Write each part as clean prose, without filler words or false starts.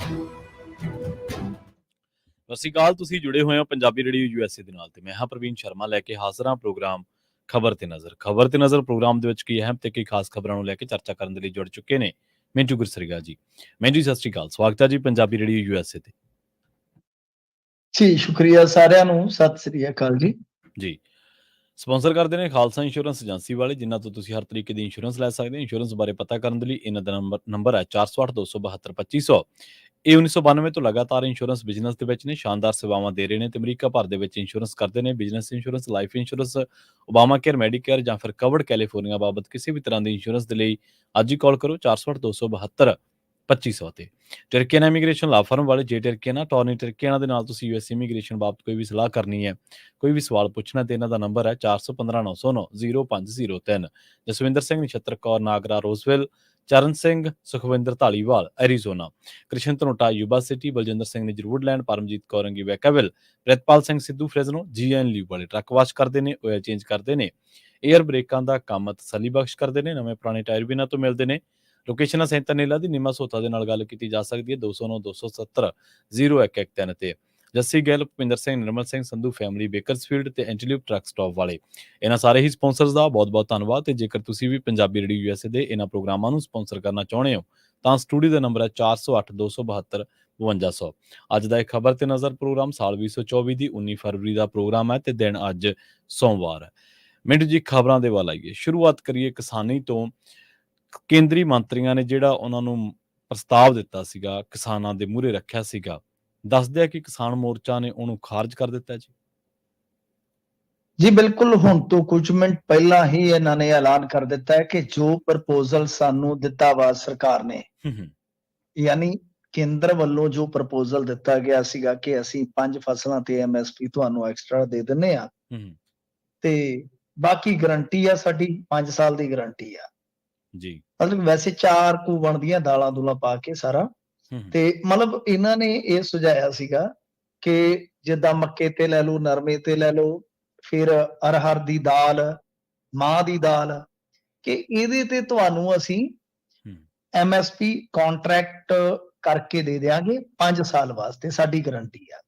ਸਤਿ ਸ਼੍ਰੀ ਅਕਾਲ। ਤੁਸੀਂ ਜੁੜੇ ਹੋਏ ਹੋ ਪੰਜਾਬੀ ਰੇਡੀਓ USA ਦੇ ਨਾਲ ਤੇ ਮੈਂ ਹਾਂ ਪ੍ਰਵੀਨ ਸ਼ਰਮਾ ਲੈ ਕੇ ਹਾਜ਼ਰ ਹਾਂ ਪ੍ਰੋਗਰਾਮ ਖਬਰ ਤੇ ਨਜ਼ਰ ਪ੍ਰੋਗਰਾਮ ਦੇ ਵਿੱਚ ਕੀ ਅਹਿਮ ਤੇ ਕੀ ਖਾਸ ਖਬਰਾਂ ਨੂੰ ਲੈ ਕੇ ਚਰਚਾ ਕਰਨ ਦੇ ਲਈ ਜੁੜ ਚੁੱਕੇ ਨੇ ਮਿੰਟੂ ਗੁਰਸਰੀਗਾ ਜੀ। ਮਿੰਟੂ ਸਤਿ ਸ਼੍ਰੀ ਅਕਾਲ, ਸਵਾਗਤ ਹੈ ਜੀ ਪੰਜਾਬੀ ਰੇਡੀਓ USA ਤੇ। ਜੀ ਸ਼ੁਕਰੀਆ ਸਾਰਿਆਂ ਨੂੰ, ਸਤਿ ਸ੍ਰੀ ਅਕਾਲ ਜੀ। ਜੀ ਸਪਾਂਸਰ ਕਰਦੇ ਨੇ ਖਾਲਸਾ ਇੰਸ਼ੋਰੈਂਸ ਏਜੰਸੀ ਵਾਲੇ, ਜਿਨ੍ਹਾਂ ਤੋਂ ਤੁਸੀਂ ਹਰ ਤਰੀਕੇ ਦੀ ਇੰਸ਼ੋਰੈਂਸ ਲੈ ਸਕਦੇ ਹੋ। ਇੰਸ਼ੋਰੈਂਸ ਬਾਰੇ ਪਤਾ ਕਰਨ ਦੇ ਲਈ ਇਹਨਾਂ ਦਾ ਨੰਬਰ ਹੈ 408-272-2500। ਇਹ 1992 ਤੋਂ ਲਗਾਤਾਰ ਇੰਸ਼ੋਰੈਂਸ ਬਿਜ਼ਨਸ ਦੇ ਵਿੱਚ ਨੇ, ਸ਼ਾਨਦਾਰ ਸੇਵਾਵਾਂ ਦੇ ਰਹੇ ਨੇ ਤੇ ਅਮਰੀਕਾ ਭਰ ਦੇ ਵਿੱਚ ਇੰਸ਼ੋਰੈਂਸ ਕਰਦੇ ਨੇ। Business insurance, life insurance, Obama care, Medicare ਜਾਂ ਫਿਰ ਕਵਰਡ ਕੈਲੀਫੋਰਨੀਆ ਬਾਬਤ ਕਿਸੇ ਵੀ ਤਰ੍ਹਾਂ ਦੀ ਇੰਸ਼ੋਰੈਂਸ ਦੇ ਲਈ ਅੱਜ ਹੀ ਕਾਲ ਕਰੋ 408-272-2500 ਤੇ। ਟਰਕੀਆਨਾ ਇਮੀਗ੍ਰੇਸ਼ਨ ਲਾ ਫਰਮ ਵਾਲੇ, ਜੇ ਟਰਕੀਆਨਾ ਟੌਰਨੀ ਟਰਕੀਆਨਾ ਦੇ ਨਾਲ ਤੁਸੀਂ US ਇਮੀਗ੍ਰੇਸ਼ਨ ਬਾਬਤ ਕੋਈ ਵੀ ਸਲਾਹ ਕਰਨੀ ਹੈ, ਕੋਈ ਵੀ ਸਵਾਲ ਪੁੱਛਣਾ ਤੇ ਇਹਨਾਂ ਦਾ ਨੰਬਰ ਹੈ 4159090503। Jaswinder Singh, Nachhattar Kaur Nagra Roseville, Charan Singh Sukhwinder Dhaliwal Arizona, Krishan Dhanota Yuba City, Baljinder Singh ਨੇ ਜਰੂਡਲੈਂਡ, Paramjit Kaur Angi Vacaville, Pritpal Singh Sidhu Fresno, GN ਲਿਊ ਵਾਲੇ ਟਰੱਕ ਵਾਸ਼ ਕਰਦੇ ਨੇ, ਓਇਲ ਚੇਂਜ ਕਰਦੇ ਨੇ, ਏਅਰ ਬ੍ਰੇਕਾਂ ਦਾ ਕੰਮ ਤਸੱਲੀ ਬਖਸ਼ ਕਰਦੇ ਨੇ, ਨਵੇਂ ਪੁਰਾਣੇ ਟਾਇਰ ਵੀ ਇਹਨਾਂ ਤੋਂ ਮਿਲਦੇ ਨੇ। ਲੋਕੇਸ਼ਨ ਸੈਂਟਰ ਨੇਲਾ ਦੀ ਨਿੰਮਾ ਸੋਤਾ ਦੇ ਨਾਲ ਗੱਲ ਕੀਤੀ ਜਾ ਸਕਦੀ ਹੈ 209-270-0113 ਤੇ। ਜੱਸੀ ਗਿੱਲ, ਭੁਪਿੰਦਰ ਸਿੰਘ, ਨਿਰਮਲ ਸਿੰਘ ਸੰਧੂ ਫੈਮਿਲੀ, ਬੇਕਰਸਫੀਲਡ ਤੇ ਐਂਟੀਲਿਊਪ ਟਰੱਕ ਸਟਾਪ ਵਾਲੇ, ਇਹਨਾਂ ਸਾਰੇ ਹੀ ਸਪਾਂਸਰਸ ਦਾ ਬਹੁਤ-ਬਹੁਤ ਧੰਨਵਾਦ। ਤੇ ਜੇਕਰ ਤੁਸੀਂ ਵੀ ਪੰਜਾਬੀ ਰੇਡੀਓ USA ਦੇ ਇਹਨਾਂ ਪ੍ਰੋਗਰਾਮਾਂ ਨੂੰ ਸਪਾਂਸਰ ਕਰਨਾ ਚਾਹੁੰਦੇ ਹੋ ਤਾਂ ਸਟੂਡੀਓ ਦਾ ਨੰਬਰ ਹੈ 4082725200। ਅੱਜ ਦਾ ਇਹ ਖਬਰ ਤੇ ਨਜ਼ਰ ਪ੍ਰੋਗਰਾਮ ਸਾਲ 2024 ਦੀ 19 ਫਰਵਰੀ ਦਾ ਪ੍ਰੋਗਰਾਮ ਹੈ ਤੇ ਦਿਨ ਅੱਜ ਸੋਮਵਾਰ ਹੈ। ਮਿੰਟੂ ਜੀ, ਖਬਰਾਂ ਦੇ ਵੱਲ ਆਈਏ। ਸ਼ੁਰੂਆਤ ਕਰੀਏ ਕਿਸਾਨੀ ਤੋਂ। ਕੇਂਦਰੀ ਮੰਤਰੀਆਂ ਨੇ ਜਿਹੜਾ ਉਹਨਾਂ ਨੂੰ ਪ੍ਰਸਤਾਵ ਦਿੱਤਾ ਸੀਗਾ, ਕਿਸਾਨਾਂ ਦੇ ਮੂਹਰੇ ਰੱਖਿਆ ਸੀਗਾ, ਦੱਸਦੇ ਆ ਕਿ ਕਿਸਾਨ ਮੋਰਚਾ ਨੇ ਉਹਨੂੰ ਖਾਰਜ ਕਰ ਦਿੱਤਾ ਜੀ। ਜੀ ਬਿਲਕੁਲ, ਹੁਣ ਤੋਂ ਕੁਝ ਮਿੰਟ ਪਹਿਲਾਂ ਹੀ ਇਹਨਾਂ ਨੇ ਐਲਾਨ ਕਰ ਦਿੱਤਾ ਹੈ ਕਿ ਜੋ ਪ੍ਰਪੋਜ਼ਲ ਸਾਨੂੰ ਦਿੱਤਾ ਵਾ ਸਰਕਾਰ ਨੇ, ਯਾਨੀ ਕੇਂਦਰ ਵੱਲੋਂ ਜੋ ਪ੍ਰਪੋਜ਼ਲ ਦਿੱਤਾ ਗਿਆ ਸੀਗਾ ਕਿ ਅਸੀਂ 5 ਫਸਲਾਂ ਤੇ MSP ਤੁਹਾਨੂੰ ਐਕਸਟਰਾ ਦੇ ਦਿੰਨੇ ਆ ਤੇ ਬਾਕੀ ਗਰੰਟੀ ਆ ਸਾਡੀ 5 ਸਾਲ ਦੀ ਗਰੰਟੀ ਆ ਜੀ। ਮਤਲਬ ਵੈਸੇ 4 ਕੁ ਬਣਦੀਆਂ ਦਾਲਾਂ ਦੂਲਾਂ ਪਾ ਕੇ ਸਾਰਾ, ਤੇ ਮਤਲਬ ਇਹਨਾਂ ਨੇ ਇਹ ਸੁਝਾਇਆ ਸੀਗਾ ਕਿ ਜਿੱਦਾਂ ਮੱਕੇ ਤੇ ਲੈ ਲਓ, ਨਰਮੇ ਤੇ ਲੈ ਲਓ, ਫਿਰ ਅਰਹਰ ਦੀ ਦਾਲ, ਮਾਂ ਦੀ ਦਾਲ, ਕਿ ਇਹਦੇ ਤੇ ਤੁਹਾਨੂੰ ਅਸੀਂ MSP ਕੰਟਰੈਕਟ ਕਰਕੇ ਦੇ ਦਿਆਂਗੇ 5 ਸਾਲ ਵਾਸਤੇ, ਸਾਡੀ ਗਰੰਟੀ ਆ।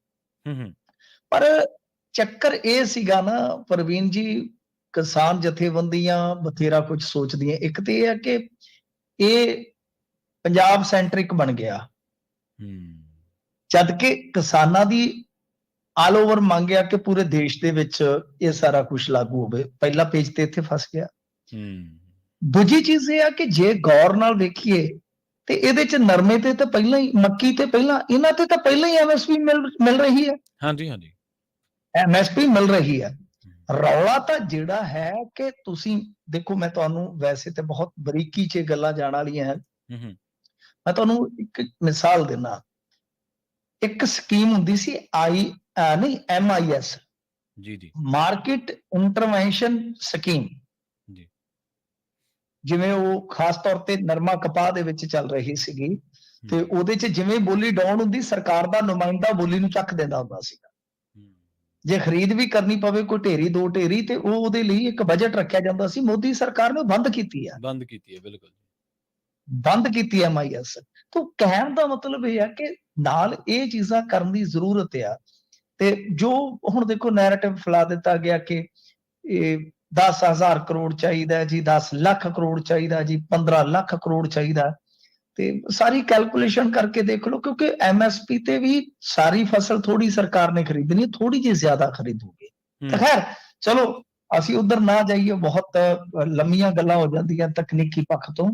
ਪਰ ਚੱਕਰ ਇਹ ਸੀਗਾ ਨਾ ਪ੍ਰਵੀਨ ਜੀ, ਕਿਸਾਨ ਜਥੇਬੰਦੀਆਂ ਬਥੇਰਾ ਕੁਝ ਸੋਚਦੀਆਂ। ਇੱਕ ਤੇ ਇਹ ਹੈ ਕਿ ਇਹ ਪੰਜਾਬ ਸੈਂਟਰਿਕ ਬਣ ਗਿਆ, ਜਦ ਕਿ ਕਿਸਾਨਾਂ ਦੀ ਆਲ ਓਵਰ ਮੰਗ ਆ ਕਿ ਪੂਰੇ ਦੇਸ਼ ਦੇ ਵਿੱਚ ਇਹ ਸਾਰਾ ਕੁਝ ਲਾਗੂ ਹੋਵੇ। ਪਹਿਲਾ ਪੇਜ ਤੇ ਇੱਥੇ ਫਸ ਗਿਆ। ਦੂਜੀ ਚੀਜ਼ ਇਹ ਆ ਕਿ ਜੇ ਗੌਰ ਨਾਲ ਵੇਖੀਏ ਤੇ ਇਹਦੇ ਚ ਨਰਮੇ ਤੇ ਤਾਂ ਪਹਿਲਾਂ ਹੀ, ਮੱਕੀ ਤੇ ਪਹਿਲਾਂ, ਇਹਨਾਂ ਤੇ ਤਾਂ ਪਹਿਲਾਂ ਹੀ MSP ਮਿਲ ਰਹੀ ਹੈ। ਹਾਂਜੀ, MSP ਮਿਲ ਰਹੀ ਹੈ। ਰੌਲਾ ਤਾਂ ਜਿਹੜਾ ਹੈ ਕਿ ਤੁਸੀਂ ਦੇਖੋ, ਮੈਂ ਤੁਹਾਨੂੰ ਵੈਸੇ ਤੇ ਬਹੁਤ ਬਰੀਕੀ 'ਚ ਗੱਲਾਂ ਜਾਣ ਵਾਲੀਆਂ ਹਨ। ਮੈਂ ਤੁਹਾਨੂੰ ਇੱਕ ਮਿਸਾਲ ਦਿੰਦਾ। ਇੱਕ ਸਕੀਮ ਹੁੰਦੀ ਸੀ MIS, ਮਾਰਕੀਟ ਇੰਟਰਵੈਂਸ਼ਨ ਸਕੀਮ, ਜਿਵੇਂ ਉਹ ਖਾਸ ਤੌਰ ਤੇ ਨਰਮਾ ਕਪਾਹ ਦੇ ਵਿੱਚ ਚੱਲ ਰਹੀ ਸੀਗੀ। ਤੇ ਉਹਦੇ 'ਚ ਜਿਵੇਂ ਬੋਲੀ ਡਾਊਨ ਹੁੰਦੀ, ਸਰਕਾਰ ਦਾ ਨੁਮਾਇੰਦਾ ਬੋਲੀ ਨੂੰ ਚੱਕ ਦਿੰਦਾ ਹੁੰਦਾ ਸੀਗਾ। ਜੇ ਖਰੀਦ ਵੀ ਕਰਨੀ ਪਵੇ ਕੋਈ ਢੇਰੀ ਦੋ ਢੇਰੀ, ਤੇ ਉਹਦੇ ਲਈ ਇੱਕ ਬਜਟ ਰੱਖਿਆ ਜਾਂਦਾ ਸੀ। ਮੋਦੀ ਸਰਕਾਰ ਨੇ ਬੰਦ ਕੀਤੀ ਹੈ, ਬਿਲਕੁਲ ਬੰਦ ਕੀਤੀ MIS। ਤਾਂ ਕਹਿਣ ਦਾ ਮਤਲਬ ਇਹ ਹੈ ਕਿ ਨਾਲ ਇਹ ਚੀਜ਼ਾਂ ਕਰਨ ਦੀ ਜ਼ਰੂਰਤ ਆ। ਤੇ ਜੋ ਹੁਣ ਦੇਖੋ ਨੈਰੇਟਿਵ ਫੈਲਾ ਦਿੱਤਾ ਗਿਆ ਕਿ ਇਹ 10,000 ਕਰੋੜ ਚਾਹੀਦਾ ਜੀ, 10 ਲੱਖ ਕਰੋੜ ਚਾਹੀਦਾ ਜੀ, 15 ਲੱਖ ਕਰੋੜ ਚਾਹੀਦਾ। ਤੇ ਸਾਰੀ ਕੈਲਕੂਲੇਸ਼ਨ ਕਰਕੇ ਦੇਖ ਲਓ, ਕਿਉਂਕਿ MSP ਤੇ ਵੀ ਸਾਰੀ ਫਸਲ ਥੋੜੀ ਸਰਕਾਰ ਨੇ ਖਰੀਦਣੀ, ਥੋੜੀ ਜਿਹੀ ਜ਼ਿਆਦਾ ਖਰੀਦੂਗੇ। ਤਾਂ ਖੈਰ ਚਲੋ ਅਸੀਂ ਉਧਰ ਨਾ ਜਾਈਏ, ਬਹੁਤ ਲੰਮੀਆਂ ਗੱਲਾਂ ਹੋ ਜਾਂਦੀਆਂ ਤਕਨੀਕੀ ਪੱਖ ਤੋਂ।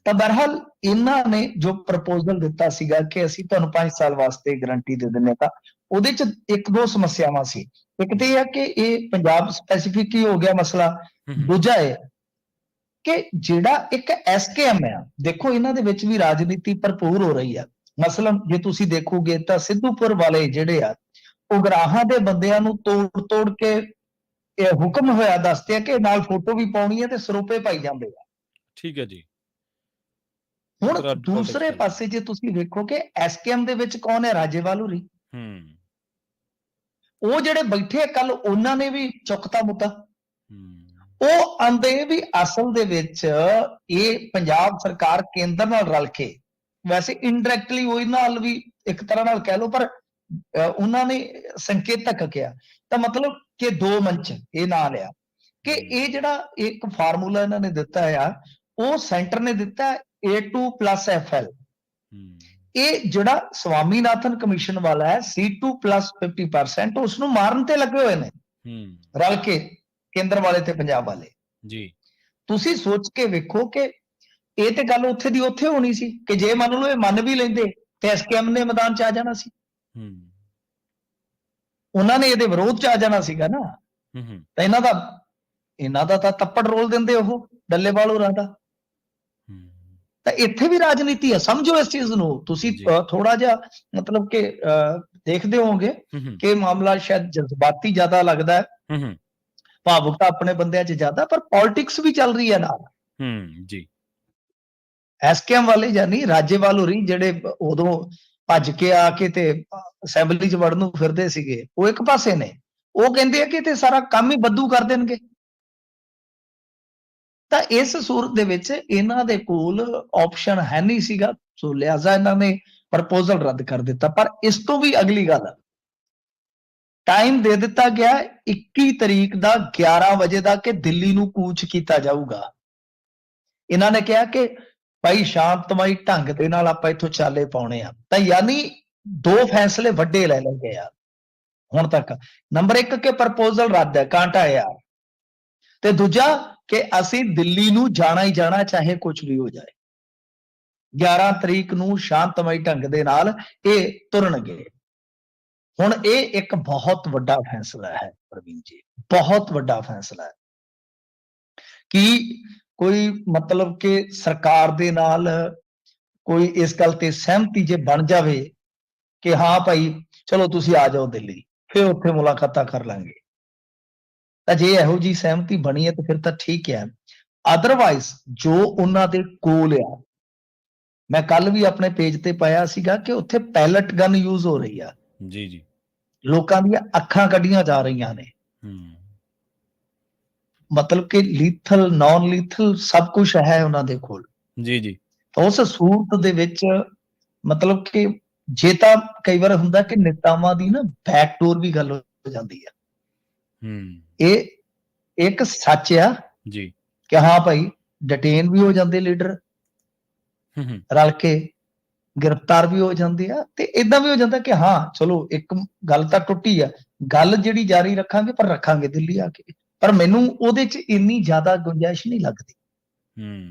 ਤਾਂ ਬਹਰਹਾਲ ਇਹਨਾਂ ਨੇ ਜੋ ਪ੍ਰਪੋਜ਼ਲ ਦਿੱਤਾ ਸੀਗਾ ਕਿ ਅਸੀਂ ਤੁਹਾਨੂੰ 5 ਸਾਲ ਵਾਸਤੇ ਗਰੰਟੀ ਦੇ ਦਿੰਦੇ, ਤਾਂ ਉਹਦੇ ਚ ਇੱਕ ਦੋ ਸਮੱਸਿਆਵਾਂ ਸੀ। ਇੱਕ ਤੇ ਇਹ ਹੈ ਕਿ ਇਹ ਪੰਜਾਬ ਸਪੈਸੀਫਿਕ ਹੀ ਹੋ ਗਿਆ ਮਸਲਾ। ਦੂਜਾ ਹੈ ਕਿ ਜਿਹੜਾ ਇੱਕ SKM ਆ, ਦੇਖੋ ਇਹਨਾਂ ਦੇ ਵਿੱਚ ਵੀ ਰਾਜਨੀਤੀ ਭਰਪੂਰ ਹੋ ਰਹੀ ਆ। ਮਸਲਨ ਜੇ ਤੁਸੀਂ ਦੇਖੋਗੇ ਤਾਂ ਸਿੱਧੂਪੁਰ ਵਾਲੇ ਜਿਹੜੇ ਆ, ਉਗਰਾਹਾਂ ਦੇ ਬੰਦਿਆਂ ਨੂੰ ਤੋੜ ਕੇ ਇਹ ਹੁਕਮ ਹੋਇਆ ਦੱਸਦੇ ਆ ਕਿ ਨਾਲ ਫੋਟੋ ਵੀ ਪਾਉਣੀ ਹੈ ਤੇ ਸਰੋਪੇ ਪਾਈ ਜਾਂਦੇ ਆ। ਠੀਕ ਹੈ ਜੀ। ਹੁਣ ਦੂਸਰੇ ਪਾਸੇ ਜੇ ਤੁਸੀਂ ਵੇਖੋ ਕਿ SKM ਦੇ ਵਿੱਚ ਕੌਣ ਹੈ, ਰਾਜੇਵਾਲ ਹੋਰੀ। ਉਹ ਜਿਹੜੇ ਬੈਠੇ ਕੱਲ, ਉਹਨਾਂ ਨੇ ਵੀ ਚੁੱਕਤਾ ਮੁੱਦਾ। ਉਹ ਆਂਦੇ ਵੀ ਅਸਲ ਦੇ ਵਿੱਚ ਇਹ ਪੰਜਾਬ ਸਰਕਾਰ ਕੇਂਦਰ ਨਾਲ ਰਲ ਕੇ ਵੈਸੇ ਇਨਡਾਇਰੈਕਟਲੀ ਉਹਦੇ ਨਾਲ ਵੀ ਇੱਕ ਤਰ੍ਹਾਂ ਨਾਲ ਕਹਿ ਲਓ, ਪਰ ਉਹਨਾਂ ਨੇ ਸੰਕੇਤਕ ਕਿਹਾ, ਤਾਂ ਮਤਲਬ ਕਿ ਦੋ ਮੰਚ ਇਹ ਨਾਂ ਲਿਆ ਕਿ ਇਹ ਜਿਹੜਾ ਇੱਕ ਫਾਰਮੂਲਾ ਇਹਨਾਂ ਨੇ ਦਿੱਤਾ ਆ, ਉਹ ਸੈਂਟਰ ਨੇ ਦਿੱਤਾ A2 + FL। ਇਹ ਜਿਹੜਾ ਸਵਾਮੀਨਾਥਨ ਕਮਿਸ਼ਨ ਵਾਲਾ ਹੈ C2 + 50%, ਉਸ ਨੂੰ ਮਾਰਨ ਤੇ ਲੱਗੇ ਹੋਏ ਨੇ ਰਲ ਕੇ, ਕੇਂਦਰ ਵਾਲੇ ਤੇ ਪੰਜਾਬ ਵਾਲੇ ਜੀ। ਤੁਸੀਂ ਸੋਚ ਕੇ ਵੇਖੋ ਕਿ ਇਹ ਤੇ ਗੱਲ ਉੱਥੇ ਦੀ ਉੱਥੇ ਹੋਣੀ ਸੀ ਕਿ ਜੇ ਮੰਨ ਲਓ ਇਹ ਮੰਨ ਵੀ ਲੈਂਦੇ ਤੇ SKM ਨੇ ਮੈਦਾਨ 'ਚ ਆ ਜਾਣਾ ਸੀ, ਉਹਨਾਂ ਨੇ ਇਹਦੇ ਵਿਰੋਧ 'ਚ ਆ ਜਾਣਾ ਸੀਗਾ ਨਾ। ਤਾਂ ਇਹਨਾਂ ਦਾ ਤਾਂ ਤੱਪੜ ਰੋਲ ਦਿੰਦੇ ਉਹ ਡੱਲੇਵਾਲ ਹੋਰਾਂ ਦਾ। ਤਾਂ ਇੱਥੇ ਵੀ ਰਾਜਨੀਤੀ ਹੈ, ਸਮਝੋ ਇਸ ਚੀਜ਼ ਨੂੰ ਤੁਸੀਂ। ਥੋੜਾ ਜਿਹਾ ਮਤਲਬ ਕਿ ਦੇਖਦੇ ਹੋਵੋਗੇ ਕਿ ਮਾਮਲਾ ਸ਼ਾਇਦ ਜਜ਼ਬਾਤੀ ਜ਼ਿਆਦਾ ਲੱਗਦਾ ਹੈ, ਭਾਵੁਕਤਾ ਆਪਣੇ ਬੰਦਿਆਂ 'ਚ ਜ਼ਿਆਦਾ, ਪਰ ਪੋਲਿਟਿਕਸ ਵੀ ਚੱਲ ਰਹੀ ਹੈ ਨਾਲ। ਜੀ। SKM ਵਾਲੇ ਯਾਨੀ ਰਾਜੇਵਾਲ ਹੋਰੀ ਜਿਹੜੇ ਉਦੋਂ ਭੱਜ ਕੇ ਆ ਕੇ ਤੇ ਅਸੈਂਬਲੀ 'ਚ ਵੜਨ ਨੂੰ ਫਿਰਦੇ ਸੀਗੇ, ਉਹ ਇੱਕ ਪਾਸੇ ਨੇ, ਉਹ ਕਹਿੰਦੇ ਆ ਕਿ ਤੇ ਸਾਰਾ ਕੰਮ ਹੀ ਬੱਦੂ ਕਰ ਦੇਣਗੇ। ਤਾਂ ਇਸ ਸੂਰਤ ਦੇ ਵਿੱਚ ਇਹਨਾਂ ਦੇ ਕੋਲ ਆਪਸ਼ਨ ਹੈ ਨਹੀਂ ਸੀਗਾ, ਸੋ ਲਿਹਾਜ਼ਾ ਇਹਨਾਂ ਨੇ ਪ੍ਰਪੋਜ਼ਲ ਰੱਦ ਕਰ ਦਿੱਤਾ। ਪਰ ਇਸ ਤੋਂ ਵੀ ਅਗਲੀ ਗੱਲ, ਟਾਈਮ ਦੇ ਦਿੱਤਾ ਗਿਆ 21 ਤਰੀਕ ਦਾ 11 ਵਜੇ ਦਾ ਕਿ ਦਿੱਲੀ ਨੂੰ ਕੂਚ ਕੀਤਾ ਜਾਊਗਾ। ਇਹਨਾਂ ਨੇ ਕਿਹਾ ਕਿ ਭਾਈ ਸ਼ਾਂਤਮਈ ਢੰਗ ਦੇ ਨਾਲ ਆਪਾਂ ਇੱਥੋਂ ਚਾਲੇ ਪਾਉਣੇ ਆ। ਤਾਂ ਯਾਨੀ ਦੋ ਫੈਸਲੇ ਵੱਡੇ ਲੈ ਲਏ ਗਏ ਆ ਹੁਣ ਤੱਕ। ਨੰਬਰ 1 ਕਿ ਪ੍ਰਪੋਜ਼ਲ ਰੱਦ ਹੈ, ਕਾਂਟਾ ਯਾਰ, ਤੇ ਦੂਜਾ ਕਿ ਅਸੀਂ ਦਿੱਲੀ ਨੂੰ ਜਾਣਾ ਹੀ ਜਾਣਾ, ਚਾਹੇ ਕੁਝ ਵੀ ਹੋ ਜਾਏ। 11 ਤਰੀਕ ਨੂੰ ਸ਼ਾਂਤਮਈ ਢੰਗ ਦੇ ਨਾਲ ਇਹ ਤੁਰਨਗੇ। ਹੁਣ ਇਹ ਇੱਕ ਬਹੁਤ ਵੱਡਾ ਫੈਸਲਾ ਹੈ ਪ੍ਰਵੀਨ ਜੀ, ਬਹੁਤ ਵੱਡਾ ਫੈਸਲਾ ਹੈ। ਕਿ ਕੋਈ ਮਤਲਬ ਕਿ ਸਰਕਾਰ ਦੇ ਨਾਲ ਕੋਈ ਇਸ ਗੱਲ ਤੇ ਸਹਿਮਤੀ ਜੇ ਬਣ ਜਾਵੇ ਕਿ ਹਾਂ ਭਾਈ ਚਲੋ ਤੁਸੀਂ ਆ ਜਾਓ ਦਿੱਲੀ, ਫਿਰ ਉੱਥੇ ਮੁਲਾਕਾਤਾਂ ਕਰ ਲਾਂਗੇ, ਤਾਂ ਜੇ ਇਹੋ ਜੀ ਸਹਿਮਤੀ ਬਣੀ ਹੈ ਤਾਂ ਫਿਰ ਤਾਂ ਠੀਕ ਹੈ। ਅਦਰਵਾਈਜ਼ ਜੋ ਉਹਨਾਂ ਦੇ ਕੋਲ ਆ, ਮੈਂ ਕੱਲ ਵੀ ਆਪਣੇ ਪੇਜ ਤੇ ਪਾਇਆ ਸੀਗਾ ਕਿ ਉੱਥੇ ਪੈਲਟ ਗਨ ਯੂਜ਼ ਹੋ ਰਹੀ ਆ। ਜੀ ਜੀ। ਲੋਕਾਂ ਦੀਆਂ ਅੱਖਾਂ ਕੱਢੀਆਂ ਜਾ ਰਹੀਆਂ ਨੇ। ਮਤਲਬ ਕਿ ਲੀਥਲ, ਨਾਨ ਲੀਥਲ ਸਭ ਕੁਝ ਹੈ ਉਹਨਾਂ ਦੇ ਕੋਲ। ਜੀ ਜੀ। ਤਾਂ ਉਸ ਸੂਰਤ ਦੇ ਵਿੱਚ ਮਤਲਬ ਕਿ ਜੇ ਤਾਂ ਕਈ ਵਾਰ ਹੁੰਦਾ ਕਿ ਨੇਤਾਵਾਂ ਦੀ ਨਾ ਬੈਕਡੋਰ ਵੀ ਗੱਲ ਹੋ ਜਾਂਦੀ ਹੈ। ਇਹ ਇੱਕ ਸੱਚ ਆ ਜੀ ਕਿ ਹਾਂ ਭਾਈ ਡਿਟੇਨ ਵੀ ਹੋ ਜਾਂਦੇ ਲੀਡਰ, ਰਲ ਕੇ ਗ੍ਰਿਫਤਾਰ ਵੀ ਹੋ ਜਾਂਦੇ ਆ, ਤੇ ਇਦਾਂ ਵੀ ਹੋ ਜਾਂਦਾ ਕਿ ਹਾਂ ਚਲੋ ਇੱਕ ਗੱਲ ਤਾਂ ਟੁੱਟੀ ਆ, ਗੱਲ ਜਿਹੜੀ ਜਾਰੀ ਰੱਖਾਂਗੇ, ਪਰ ਰੱਖਾਂਗੇ ਦਿੱਲੀ ਆ ਕੇ। ਪਰ ਮੈਨੂੰ ਉਹਦੇ 'ਚ ਇੰਨੀ ਜ਼ਿਆਦਾ ਗੁੰਜਾਇਸ਼ ਨਹੀਂ ਲੱਗਦੀ,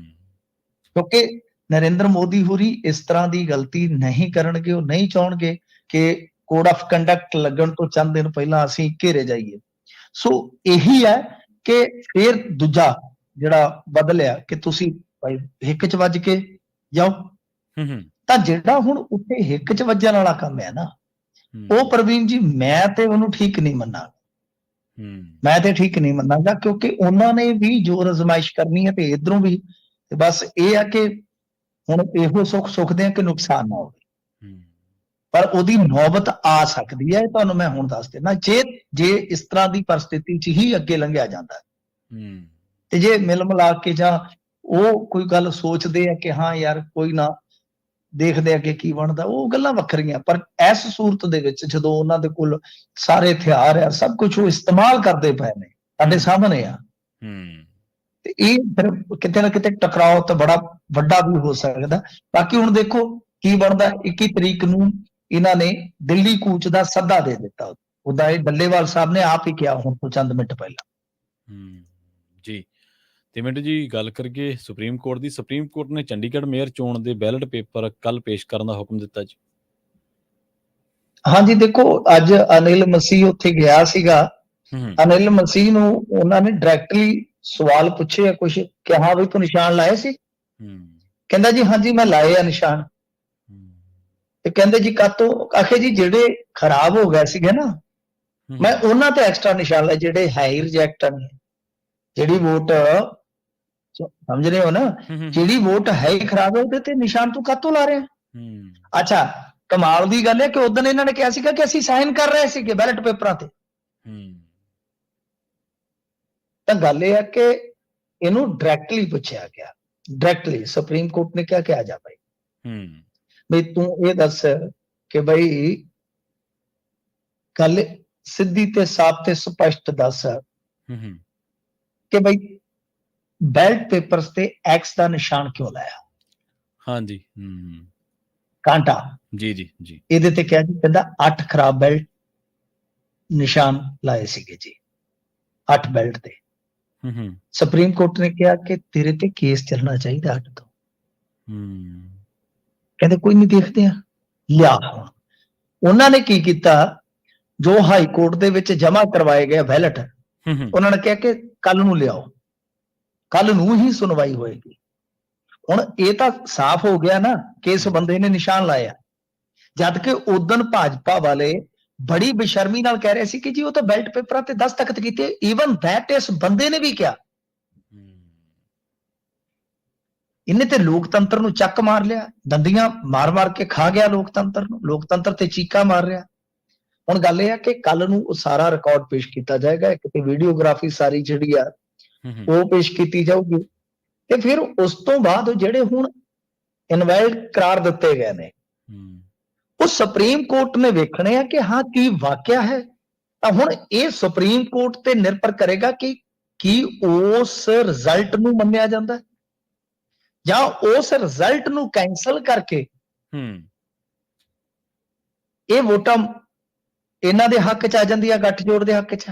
ਕਿਉਂਕਿ ਨਰਿੰਦਰ ਮੋਦੀ ਹੋਰੀ ਇਸ ਤਰ੍ਹਾਂ ਦੀ ਗਲਤੀ ਨਹੀਂ ਕਰਨਗੇ। ਉਹ ਨਹੀਂ ਚਾਹਣਗੇ ਕਿ ਕੋਡ ਆਫ ਕੰਡਕਟ ਲੱਗਣ ਤੋਂ ਚੰਦ ਦਿਨ ਪਹਿਲਾਂ ਅਸੀਂ ਘੇਰੇ ਜਾਈਏ। ਸੋ ਇਹੀ ਹੈ ਕਿ ਫਿਰ ਦੂਜਾ ਜਿਹੜਾ ਬਦਲਿਆ ਕਿ ਤੁਸੀਂ ਭਾਈ ਹਿੱਕ 'ਚ ਵੱਜ ਕੇ ਜਾਓ। ਤਾਂ ਜਿਹੜਾ ਹੁਣ ਉੱਥੇ ਹਿੱਕ 'ਚ ਵੱਜਣ ਵਾਲਾ ਕੰਮ ਹੈ ਨਾ, ਉਹ ਪ੍ਰਵੀਨ ਜੀ ਮੈਂ ਤੇ ਉਹਨੂੰ ਠੀਕ ਨਹੀਂ ਮੰਨਾਂਗਾ। ਮੈਂ ਤੇ ਠੀਕ ਨਹੀਂ ਮੰਨਾਂਗਾ, ਕਿਉਂਕਿ ਉਹਨਾਂ ਨੇ ਵੀ ਜੋ ਰਜ਼ਮਾਇਸ਼ ਕਰਨੀ ਹੈ ਤੇ ਇਧਰੋਂ ਵੀ, ਤੇ ਬਸ ਇਹ ਆ ਕਿ ਹੁਣ ਇਹੋ ਸੁੱਖ ਸੁੱਖਦੇ ਆ ਕਿ ਨੁਕਸਾਨ ਨਾ ਹੋਵੇ, ਪਰ ਉਹਦੀ ਨੌਬਤ ਆ ਸਕਦੀ ਹੈ। ਤੁਹਾਨੂੰ ਮੈਂ ਹੁਣ ਦੱਸ ਦਿੰਦਾ, ਜੇ ਇਸ ਤਰ੍ਹਾਂ ਦੀ ਪਰਿਸਥਿਤੀ 'ਚ ਹੀ ਅੱਗੇ ਲੰਘਿਆ ਜਾਂਦਾ ਤੇ ਜੇ ਮਿਲ ਮਿਲਾ ਕੇ ਜਾਂ ਉਹ ਕੋਈ ਗੱਲ ਸੋਚਦੇ ਆ ਕਿ ਹਾਂ ਯਾਰ ਕੋਈ ਨਾ, ਦੇਖਦੇ ਅੱਗੇ ਕੀ ਬਣਦਾ, ਉਹ ਗੱਲਾਂ ਵੱਖਰੀਆਂ। ਪਰ ਇਸ ਸੂਰਤ ਦੇ ਵਿੱਚ ਜਦੋਂ ਉਹਨਾਂ ਦੇ ਕੋਲ ਸਾਰੇ ਹਥਿਆਰ ਆ, ਸਭ ਕੁਝ ਉਹ ਇਸਤੇਮਾਲ ਕਰਦੇ ਪਏ ਨੇ, ਸਾਡੇ ਸਾਹਮਣੇ ਆ, ਤੇ ਇਹ ਫਿਰ ਕਿਤੇ ਨਾ ਕਿਤੇ ਟਕਰਾਓ ਤਾਂ ਬੜਾ ਵੱਡਾ ਵੀ ਹੋ ਸਕਦਾ। ਬਾਕੀ ਹੁਣ ਦੇਖੋ ਕੀ ਬਣਦਾ। 21 ਤਰੀਕ ਨੂੰ ਇਹਨਾਂ ਨੇ ਦਿੱਲੀ ਕੂਚ ਦਾ ਸੱਦਾ ਦੇ ਦਿੱਤਾ। ਉਹਦਾ ਇਹ ਡੱਲੇਵਾਲ ਸਾਹਿਬ ਨੇ ਆਪ ਹੀ ਕਿਹਾ ਹੁਣ ਤੋਂ ਚੰਦ ਮਿੰਟ ਪਹਿਲਾਂ। ਜੀ। ਤੇ ਮਿੰਟੂ ਜੀ ਗੱਲ ਕਰੀਏ ਸੁਪਰੀਮ ਕੋਰਟ ਦੀ। ਸੁਪਰੀਮ ਕੋਰਟ ਨੇ ਚੰਡੀਗੜ੍ਹ ਮੇਅਰ ਚੋਣ ਦੇ ਬੈਲਟ ਪੇਪਰ ਕੱਲ ਪੇਸ਼ ਕਰਨ ਦਾ ਹੁਕਮ ਦਿੱਤਾ ਜੀ। ਹਾਂਜੀ ਦੇਖੋ, ਅੱਜ ਅਨਿਲ ਮਸੀਹ ਉੱਥੇ ਗਿਆ ਸੀਗਾ। ਅਨਿਲ ਮਸੀਹ ਨੂੰ ਉਹਨਾਂ ਨੇ ਡਾਇਰੈਕਟਲੀ ਸਵਾਲ ਪੁੱਛੇ ਕੁਝ ਕਿ ਹਾਂ ਵੀ ਤੂੰ ਨਿਸ਼ਾਨ ਲਾਏ ਸੀ? ਕਹਿੰਦਾ ਜੀ ਹਾਂਜੀ ਮੈਂ ਲਾਏ ਆ ਨਿਸ਼ਾਨ। ਤੇ ਕਹਿੰਦੇ ਜੀ ਕਾਤੋਂ? ਆਖੇ ਜੀ ਜਿਹੜੇ ਖਰਾਬ ਹੋ ਗਏ ਸੀਗੇ ਨਾ, ਮੈਂ ਉਹਨਾਂ ਤੇ ਐਕਸਟਰਾ ਨਿਸ਼ਾਨ ਲਾਏ, ਜਿਹੜੇ ਹੈ ਹੀ ਰਿਜੈਕਟ ਨੇ। ਜਿਹੜੀ ਵੋਟ ਸਮਝ ਰਹੇ ਹੋ ਨਾ, ਜਿਹੜੀ ਵੋਟ ਹੈ ਹੀ ਖਰਾਬ ਹੈ ਉਹਦੇ ਤੇ ਨਿਸ਼ਾਨ ਤੂੰ ਕਾਤੋਂ ਲਾ ਰਿਹਾ? ਅੱਛਾ, ਕਮਾਲ ਦੀ ਗੱਲ ਹੈ ਕਿ ਉਦੋਂ ਇਹਨਾਂ ਨੇ ਕਿਹਾ ਸੀਗਾ ਕਿ ਅਸੀਂ ਸਾਈਨ ਕਰ ਰਹੇ ਸੀਗੇ ਬੈਲਟ ਪੇਪਰਾਂ ਤੇ। ਤਾਂ ਗੱਲ ਇਹ ਹੈ ਕਿ ਇਹਨੂੰ ਡਾਇਰੈਕਟਲੀ ਪੁੱਛਿਆ ਗਿਆ, ਡਾਇਰੈਕਟਲੀ ਸੁਪਰੀਮ ਕੋਰਟ ਨੇ ਕਿਹਾ ਕਿ ਆ ਜਾ ਭਾਈ। ਵੀ ਤੂੰ ਇਹ ਦੱਸ ਕਿ ਬਈ ਗੱਲ ਸਿੱਧੀ ਤੇ ਸਾਫ਼ ਤੇ ਸਪਸ਼ਟ ਦੱਸ ਕਿ ਬਈ ਬੈਲਟ ਪੇਪਰਸ ਤੇ ਐਕਸ ਦਾ ਨਿਸ਼ਾਨ ਕਿਉਂ ਲਾਇਆ? ਹਾਂਜੀ। ਕਾਂਟਾ। ਜੀ ਜੀ ਜੀ। ਇਹਦੇ ਤੇ ਕਿਹਾ ਜੀ, ਕਹਿੰਦਾ 8 ਖਰਾਬ ਬੈਲਟ ਨਿਸ਼ਾਨ ਲਾਏ ਸੀਗੇ ਜੀ, 8 ਬੈਲਟ ਤੇ। ਸੁਪਰੀਮ ਕੋਰਟ ਨੇ ਕਿਹਾ ਕਿ ਤੇਰੇ ਤੇ ਕੇਸ ਚੱਲਣਾ ਚਾਹੀਦਾ 8 ਤੋਂ। ਕਹਿੰਦੇ ਕੋਈ ਨਹੀਂ, ਦੇਖਦੇ ਆ, ਲਿਆ। ਉਹਨਾਂ ਨੇ ਕੀ ਕੀਤਾ, ਜੋ ਹਾਈ ਕੋਰਟ ਦੇ ਵਿੱਚ ਜਮ੍ਹਾਂ ਕਰਵਾਏ ਗਏ ਬੈਲਟ, ਉਹਨਾਂ ਨੇ ਕਿਹਾ ਕਿ ਕੱਲ ਨੂੰ ਲਿਆਓ, ਕੱਲ ਨੂੰ ਹੀ ਸੁਣਵਾਈ ਹੋਏਗੀ। ਹੁਣ ਇਹ ਤਾਂ ਸਾਫ਼ ਹੋ ਗਿਆ ਨਾ ਕਿ ਇਸ ਬੰਦੇ ਨੇ ਨਿਸ਼ਾਨ ਲਾਇਆ, ਜਦ ਕਿ ਉਦਣ ਭਾਜਪਾ ਵਾਲੇ ਬੜੀ ਬੇਸ਼ਰਮੀ ਨਾਲ ਕਹਿ ਰਹੇ ਸੀ ਕਿ ਜੀ ਉਹ ਤਾਂ ਬੈਲਟ ਪੇਪਰਾਂ ਤੇ ਦਸਤਖਤ ਕੀਤੇ। ਈਵਨ ਦੈਟ ਇਸ ਬੰਦੇ ਨੇ ਵੀ ਕਿਹਾ। ਇਹਨੇ ਤੇ ਲੋਕਤੰਤਰ ਨੂੰ ਚੱਕ ਮਾਰ ਲਿਆ, ਦੰਦੀਆਂ ਮਾਰ-ਮਾਰ ਕੇ ਖਾ ਗਿਆ ਲੋਕਤੰਤਰ ਨੂੰ, ਲੋਕਤੰਤਰ ਤੇ ਚੀਕਾ ਮਾਰ ਰਿਹਾ। ਹੁਣ ਗੱਲ ਇਹ ਆ ਕਿ ਕੱਲ ਨੂੰ ਉਹ ਸਾਰਾ ਰਿਕਾਰਡ ਪੇਸ਼ ਕੀਤਾ ਜਾਏਗਾ, ਇੱਕ ਤੇ ਵੀਡੀਓਗ੍ਰਾਫੀ ਸਾਰੀ ਜਿਹੜੀ ਆ ਉਹ ਪੇਸ਼ ਕੀਤੀ ਜਾਊਗੀ, ਤੇ ਫਿਰ ਉਸ ਤੋਂ ਬਾਅਦ ਜਿਹੜੇ ਹੁਣ ਇਨਵੈਲਿਡ ਕਰਾਰ ਦਿੱਤੇ ਗਏ ਨੇ ਉਹ ਸੁਪਰੀਮ ਕੋਰਟ ਨੇ ਵੇਖਣੇ ਆ ਕਿ ਹਾਂ ਕੀ ਵਾਕਿਆ ਹੈ। ਤਾਂ ਹੁਣ ਇਹ ਸੁਪਰੀਮ ਕੋਰਟ ਤੇ ਨਿਰਭਰ ਕਰੇਗਾ ਕਿ ਕੀ ਉਸ ਰਿਜ਼ਲਟ ਨੂੰ ਮੰਨਿਆ ਜਾਂਦਾ ਜਾਂ ਉਸ ਰਿਜ਼ਲਟ ਨੂੰ ਕੈਂਸਲ ਕਰਕੇ ਇਹ ਵੋਟਾਂ ਇਹਨਾਂ ਦੇ ਹੱਕ ਚ ਆ ਜਾਂਦੀਆਂ, ਗੱਠਜੋੜ ਦੇ ਹੱਕ ਚ।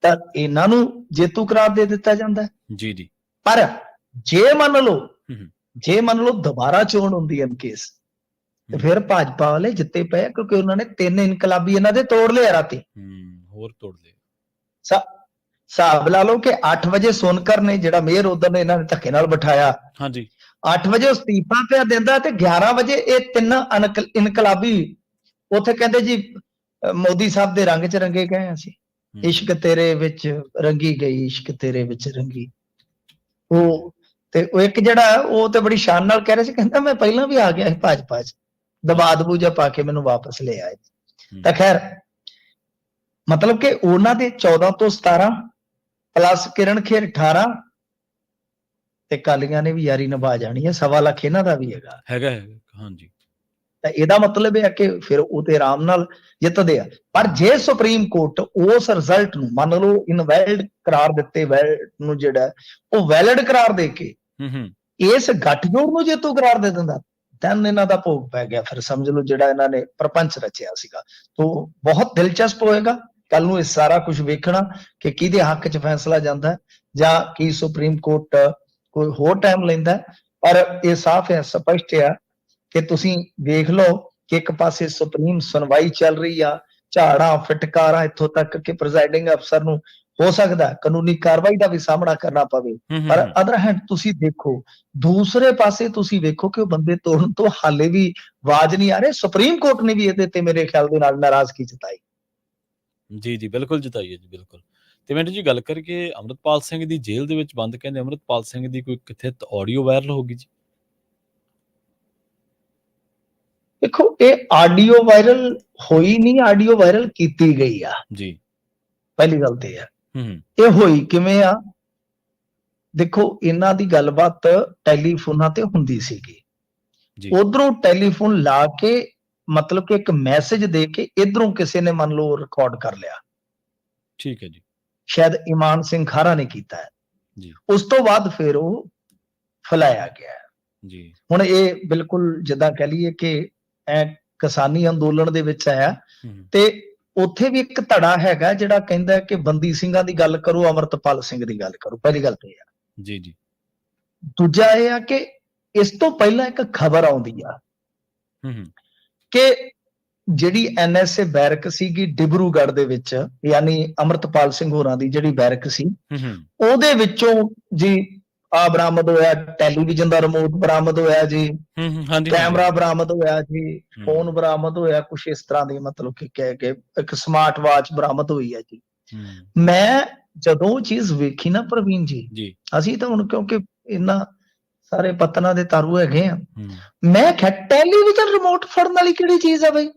ਤਾਂ ਇਹਨਾਂ ਨੂੰ ਜੇਤੂ ਕਰਾਰ ਦੇ ਦਿੱਤਾ ਜਾਂਦਾ ਜੀ ਜੀ। ਪਰ ਜੇ ਮੰਨ ਲਓ ਦੁਬਾਰਾ ਚੋਣ ਹੁੰਦੀ ਹੈ ਕੇਸ, ਤੇ ਫਿਰ ਭਾਜਪਾ ਵਾਲੇ ਜਿੱਤੇ ਪਏ, ਕਿਉਂਕਿ ਉਹਨਾਂ ਨੇ 3 ਇਨਕਲਾਬੀ ਇਹਨਾਂ ਦੇ ਤੋੜ ਲਿਆ ਰਾਤੀ। ਹੋਰ ਤੋੜ ਲਏ। ਹਿਸਾਬ ਲਾ ਲਓ ਕਿ 8 ਵਜੇ ਸੋਨਕਰ ਨੇ, ਜਿਹੜਾ ਮੇਅਰ ਉਧਰ ਨੇ, ਇਹਨਾਂ ਨੇ ਧੱਕੇ ਨਾਲ ਬਿਠਾਇਆ। ਹਾਂਜੀ। 8 ਵਜੇ ਅਸਤੀਫਾ ਪਿਆ ਦਿੰਦਾ ਤੇ 11 ਵਜੇ ਇਹ 3 ਇਨਕਲਾਬੀ ਉੱਥੇ ਕਹਿੰਦੇ ਜੀ ਮੋਦੀ ਸਾਹਿਬ ਦੇ ਰੰਗ ਚ ਰੰਗੇ ਗਏ ਅਸੀਂ, ਇਸ਼ਕ ਤੇਰੇ ਵਿੱਚ ਰੰਗੀ ਗਈ, ਇਸ਼ਕ ਤੇਰੇ ਵਿੱਚ ਰੰਗੀ। ਉਹ ਇੱਕ ਜਿਹੜਾ ਉਹ ਤੇ ਬੜੀ ਸ਼ਾਨ ਨਾਲ ਕਹਿ ਰਿਹਾ ਸੀ, ਕਹਿੰਦਾ ਮੈਂ ਪਹਿਲਾਂ ਵੀ ਆ ਗਿਆ ਸੀ ਭਾਜਪਾ ਚ, ਦਬਾ ਦਬੂ ਜਾ ਪਾ ਕੇ ਮੈਨੂੰ ਵਾਪਸ ਲੈ ਆਏ। ਤਾਂ ਖੈਰ ਮਤਲਬ ਕਿ ਉਹਨਾਂ ਦੇ 14 ਤੋਂ 17 ਪਲੱਸ ਕਿਰਨ ਖੇਰ 18 ਤੇ ਕਾਲੀਆਂ ਨੇ ਵੀ ਯਾਰੀ ਨਿਭਾ ਜਾਣੀ ਹੈ। 1.25 ਲੱਖ ਇਹਨਾਂ ਦਾ ਵੀ ਹੈਗਾ। ਹਾਂਜੀ। ਤਾਂ ਇਹਦਾ ਮਤਲਬ ਇਹ ਹੈ ਕਿ ਫਿਰ ਉਹ ਤੇ ਆਰਾਮ ਨਾਲ ਜਿੱਤਦੇ ਆ। ਪਰ ਜੇ ਸੁਪਰੀਮ ਕੋਰਟ ਉਸ ਰਿਜ਼ਲਟ ਨੂੰ ਮੰਨ ਲਓ ਇਨਵੈਲਿਡ ਕਰਾਰ ਦਿੱਤੇ, ਵੈਲਿਡ ਨੂੰ ਜਿਹੜਾ ਉਹ ਵੈਲਿਡ ਕਰਾਰ ਦੇ ਕੇ ਇਸ ਗੱਠਜੋੜ ਨੂੰ ਜੇਤੂ ਕਰਾਰ ਦੇ ਦਿੰਦਾ, ਤਾਂ ਇਹਨਾਂ ਦਾ ਭੋਗ ਪੈ ਗਿਆ। ਫਿਰ ਸਮਝ ਲਓ ਜਿਹੜਾ ਇਹਨਾਂ ਨੇ ਪ੍ਰਪੰਚ ਰਚਿਆ ਸੀਗਾ। ਤੋਂ ਬਹੁਤ ਦਿਲਚਸਪ ਹੋਏਗਾ ਕੱਲ ਨੂੰ ਇਹ ਸਾਰਾ ਕੁਝ ਵੇਖਣਾ ਕਿ ਕਿਹਦੇ ਹੱਕ 'ਚ ਫੈਸਲਾ ਜਾਂਦਾ ਜਾਂ ਕੀ ਸੁਪਰੀਮ ਕੋਰਟ ਕੋਈ ਹੋਰ ਟਾਈਮ ਲੈਂਦਾ। ਪਰ ਇਹ ਸਾਫ਼ ਹੈ, ਸਪਸ਼ਟ ਆ ਕਿ ਤੁਸੀਂ ਵੇਖ ਲਓ ਕਿ ਇੱਕ ਪਾਸੇ ਸੁਪਰੀਮ ਸੁਣਵਾਈ ਚੱਲ ਰਹੀ ਆ, ਝਾੜਾਂ ਫਟਕਾਰਾਂ ਇੱਥੋਂ ਤੱਕ ਕਿ ਪ੍ਰੈਜ਼ਾਈਡਿੰਗ ਅਫਸਰ ਨੂੰ ਹੋ ਸਕਦਾ ਕਾਨੂੰਨੀ ਕਾਰਵਾਈ ਦਾ ਵੀ ਸਾਹਮਣਾ ਕਰਨਾ ਪਵੇ। ਪਰ ਅਦਰ ਹੈਂਡ ਤੁਸੀਂ ਦੇਖੋ, ਦੂਸਰੇ ਪਾਸੇ ਤੁਸੀਂ ਵੇਖੋ ਕਿ ਉਹ ਬੰਦੇ ਤੋੜਨ ਤੋਂ ਹਾਲੇ ਵੀ ਆਵਾਜ਼ ਨਹੀਂ ਆ ਰਹੀ। ਸੁਪਰੀਮ ਕੋਰਟ ਨੇ ਵੀ ਇਹਦੇ ਤੇ ਮੇਰੇ ਖਿਆਲ ਦੇ ਨਾਲ ਨਾਰਾਜ਼ਗੀ ਜਤਾਈ। ਜੀ ਜੀ, ਬਿਲਕੁਲ ਜਤਾਈ ਹੈ ਜੀ, ਬਿਲਕੁਲ। ਤੇ ਮੈਨੂੰ ਜੀ ਗੱਲ ਕਰਕੇ ਅੰਮ੍ਰਿਤਪਾਲ ਸਿੰਘ ਦੀ ਜੇਲ੍ਹ ਦੇ ਵਿੱਚ ਬੰਦ, ਕਹਿੰਦੇ ਅੰਮ੍ਰਿਤਪਾਲ ਸਿੰਘ ਦੀ ਕੋਈ ਕਥਿਤ ਆਡੀਓ ਵਾਇਰਲ ਹੋ ਗਈ ਜੀ। ਦੇਖੋ ਇਹ ਆਡੀਓ ਵਾਇਰਲ ਹੋਈ ਨਹੀਂ, ਆਡੀਓ ਵਾਇਰਲ ਕੀਤੀ ਗਈ ਆ ਜੀ। ਪਹਿਲੀ ਗੱਲ ਤੇ ਆ ਇਹ ਹੋਈ ਕਿਵੇਂ ਆ। ਦੇਖੋ ਇਹਨਾਂ ਦੀ ਗੱਲਬਾਤ ਟੈਲੀਫੋਨਾਂ ਤੇ ਹੁੰਦੀ ਸੀਗੀ, ਉਧਰੋਂ ਟੈਲੀਫੋਨ ਲਾ ਕੇ ਮਤਲਬ ਕਿ ਇੱਕ ਮੈਸੇਜ ਦੇ ਕੇ ਇਧਰੋਂ ਕਿਸੇ ਨੇ ਮੰਨ ਲਓ ਰਿਕਾਰਡ ਕਰ ਲਿਆ। ਠੀਕ ਹੈ ਜੀ। ਸ਼ਾਇਦ ਇਮਾਨ ਸਿੰਘ ਖਾਰਾ ਨੇ ਕੀਤਾ ਹੈ ਜੀ। ਉਸ ਤੋਂ ਬਾਅਦ ਫਿਰ ਉਹ ਫੈਲਾਇਆ ਗਿਆ ਜੀ। ਹੁਣ ਇਹ ਬਿਲਕੁਲ ਜਿੱਦਾਂ ਕਹਿ ਲਈਏ ਕਿ ਕਿਸਾਨੀ ਅੰਦੋਲਨ ਦੇ ਵਿੱਚ ਆਇਆ ਤੇ ਉੱਥੇ ਵੀ ਇੱਕ ਧੜਾ ਹੈਗਾ ਜਿਹੜਾ ਕਹਿੰਦਾ ਕਿ ਬੰਦੀ ਸਿੰਘਾਂ ਦੀ ਗੱਲ ਕਰੋ, ਅਮਰਤਪਾਲ ਸਿੰਘ ਦੀ ਗੱਲ ਕਰੋ। ਪਹਿਲੀ ਗੱਲ ਤੇ ਆ ਜੀ ਜੀ। ਦੂਜਾ ਇਹ ਆ ਕਿ ਇਸ ਤੋਂ ਪਹਿਲਾਂ ਇੱਕ ਖਬਰ ਆਉਂਦੀ ਆ ਕਿ ਜਿਹੜੀ NSA ਬੈਰਕ ਸੀਗੀ ਡਿਬਰੂਗੜ੍ਹ ਦੇ ਵਿੱਚ, ਯਾਨੀ ਅਮਰਤਪਾਲ ਸਿੰਘ ਹੋਰਾਂ ਦੀ ਜਿਹੜੀ ਬੈਰਕ ਸੀ, ਉਹਦੇ ਵਿੱਚੋਂ ਜੀ ਆ ਬਰਾਮਦ ਹੋਇਆ, ਟੈਲੀਵਿਜ਼ਨ ਦਾ ਰਿਮੋਟ ਬਰਾਮਦ ਹੋਇਆ ਜੀ, ਕੈਮਰਾ ਬਰਾਮਦ ਹੋਇਆ ਜੀ, ਫੋਨ ਬਰਾਮਦ ਹੋਇਆ, ਕੁਛ ਇਸ ਤਰ੍ਹਾਂ ਦੀ ਮਤਲਬ ਕਿ ਕਹਿ ਕੇ ਇੱਕ ਸਮਾਰਟ ਵਾਚ ਬਰਾਮਦ ਹੋਈ ਹੈ ਜੀ। ਮੈਂ ਜਦੋਂ ਉਹ ਚੀਜ਼ ਵੇਖੀ ਨਾ ਪ੍ਰਵੀਨ ਜੀ, ਅਸੀਂ ਤਾਂ ਹੁਣ ਕਿਉਂਕਿ ਇਹਨਾਂ ਸਾਰੇ ਪਤਨਾਂ ਦੇ ਤਾਰੂ ਹੈਗੇ ਆ, ਮੈਂ ਕਿਹਾ ਟੈਲੀਵਿਜ਼ਨ ਰਿਮੋਟ ਫੜਨ ਵਾਲੀ ਕਿਹੜੀ ਚੀਜ਼ ਆ ਬਈ।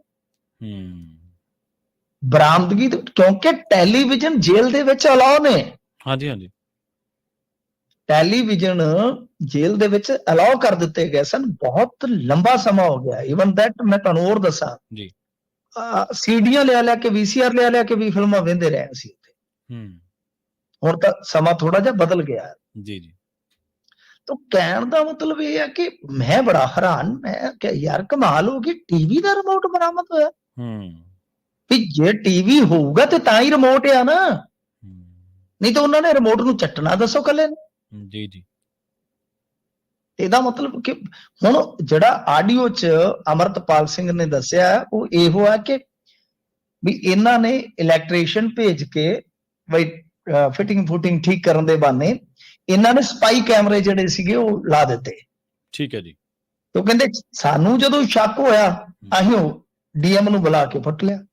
ਬਰਾਮਦਗੀ ਕਿਉਂਕਿ ਟੈਲੀਵਿਜ਼ਨ ਜੇਲ੍ਹ ਦੇ ਵਿੱਚ ਅਲਾਉ ਨੇ। ਹਾਂਜੀ ਹਾਂਜੀ। ਟੈਲੀਵਿਜ਼ਨ ਜੇਲ੍ਹ ਦੇ ਵਿੱਚ ਅਲਾਉ ਕਰ ਦਿੱਤੇ ਗਏ ਸਨ, ਬਹੁਤ ਲੰਬਾ ਸਮਾਂ ਹੋ ਗਿਆ। ਈਵਨ ਦੈਟ ਮੈਂ ਤੁਹਾਨੂੰ ਹੋਰ ਦੱਸਾਂ, ਜੀ। ਸੀਡੀਆਂ ਲਿਆ ਕੇ, VCR ਲਿਆ ਕੇ ਵੀ ਫਿਲਮਾਂ ਵੇਖਦੇ ਰਹੇ ਸੀ ਉੱਥੇ। ਹੁਣ ਤਾਂ ਸਮਾਂ ਥੋੜਾ ਜਿਹਾ ਬਦਲ ਗਿਆ ਹੈ। ਜੀ, ਜੀ। ਤਾਂ ਕਹਿਣ ਦਾ ਮਤਲਬ ਇਹ ਹੈ ਕਿ ਮੈਂ ਬੜਾ ਹੈਰਾਨ, ਮੈਂ ਕਿਹਾ ਯਾਰ ਕਮਾਲ ਹੋ ਗਈ, ਟੀਵੀ ਦਾ ਰਿਮੋਟ ਬਰਾਮਦ ਹੋਇਆ। ਵੀ ਜੇ ਟੀਵੀ ਹੋਊਗਾ ਤੇ ਤਾਂ ਹੀ ਰਿਮੋਟ ਆ ਨਾ, ਨਹੀਂ ਤਾਂ ਉਹਨਾਂ ਨੇ ਰਿਮੋਟ ਨੂੰ ਚੱਟਣਾ ਦੱਸੋ ਕੱਲੇ ਨੂੰ। ਜੀ, ਜੀ। ਇਹਦਾ ਮਤਲਬ ਕਿ ਹੁਣ ਜਿਹੜਾ ਆਡੀਓ 'ਚ ਅਮਰਤਪਾਲ ਸਿੰਘ ਨੇ ਦੱਸਿਆ ਉਹ ਇਹੋ ਹੈ ਕਿ ਵੀ ਇਹਨਾਂ ਨੇ ਇਲੈਕਟ੍ਰੀਸ਼ੀਅਨ ਭੇਜ ਕੇ ਬਈ ਫਿਟਿੰਗ ਫੁਟਿੰਗ ਠੀਕ ਕਰਨ ਦੇ ਬਹਾਨੇ ਇਹਨਾਂ ਨੇ ਸਪਾਈ ਕੈਮਰੇ ਜਿਹੜੇ ਸੀਗੇ ਉਹ ਲਾ ਦਿੱਤੇ। ਠੀਕ ਹੈ ਜੀ। ਉਹ ਕਹਿੰਦੇ ਸਾਨੂੰ ਜਦੋਂ ਸ਼ੱਕ ਹੋਇਆ ਅਸੀਂ ਉਹ DM ਨੂੰ ਬੁਲਾ ਕੇ ਫੁੱਟ ਲਿਆ।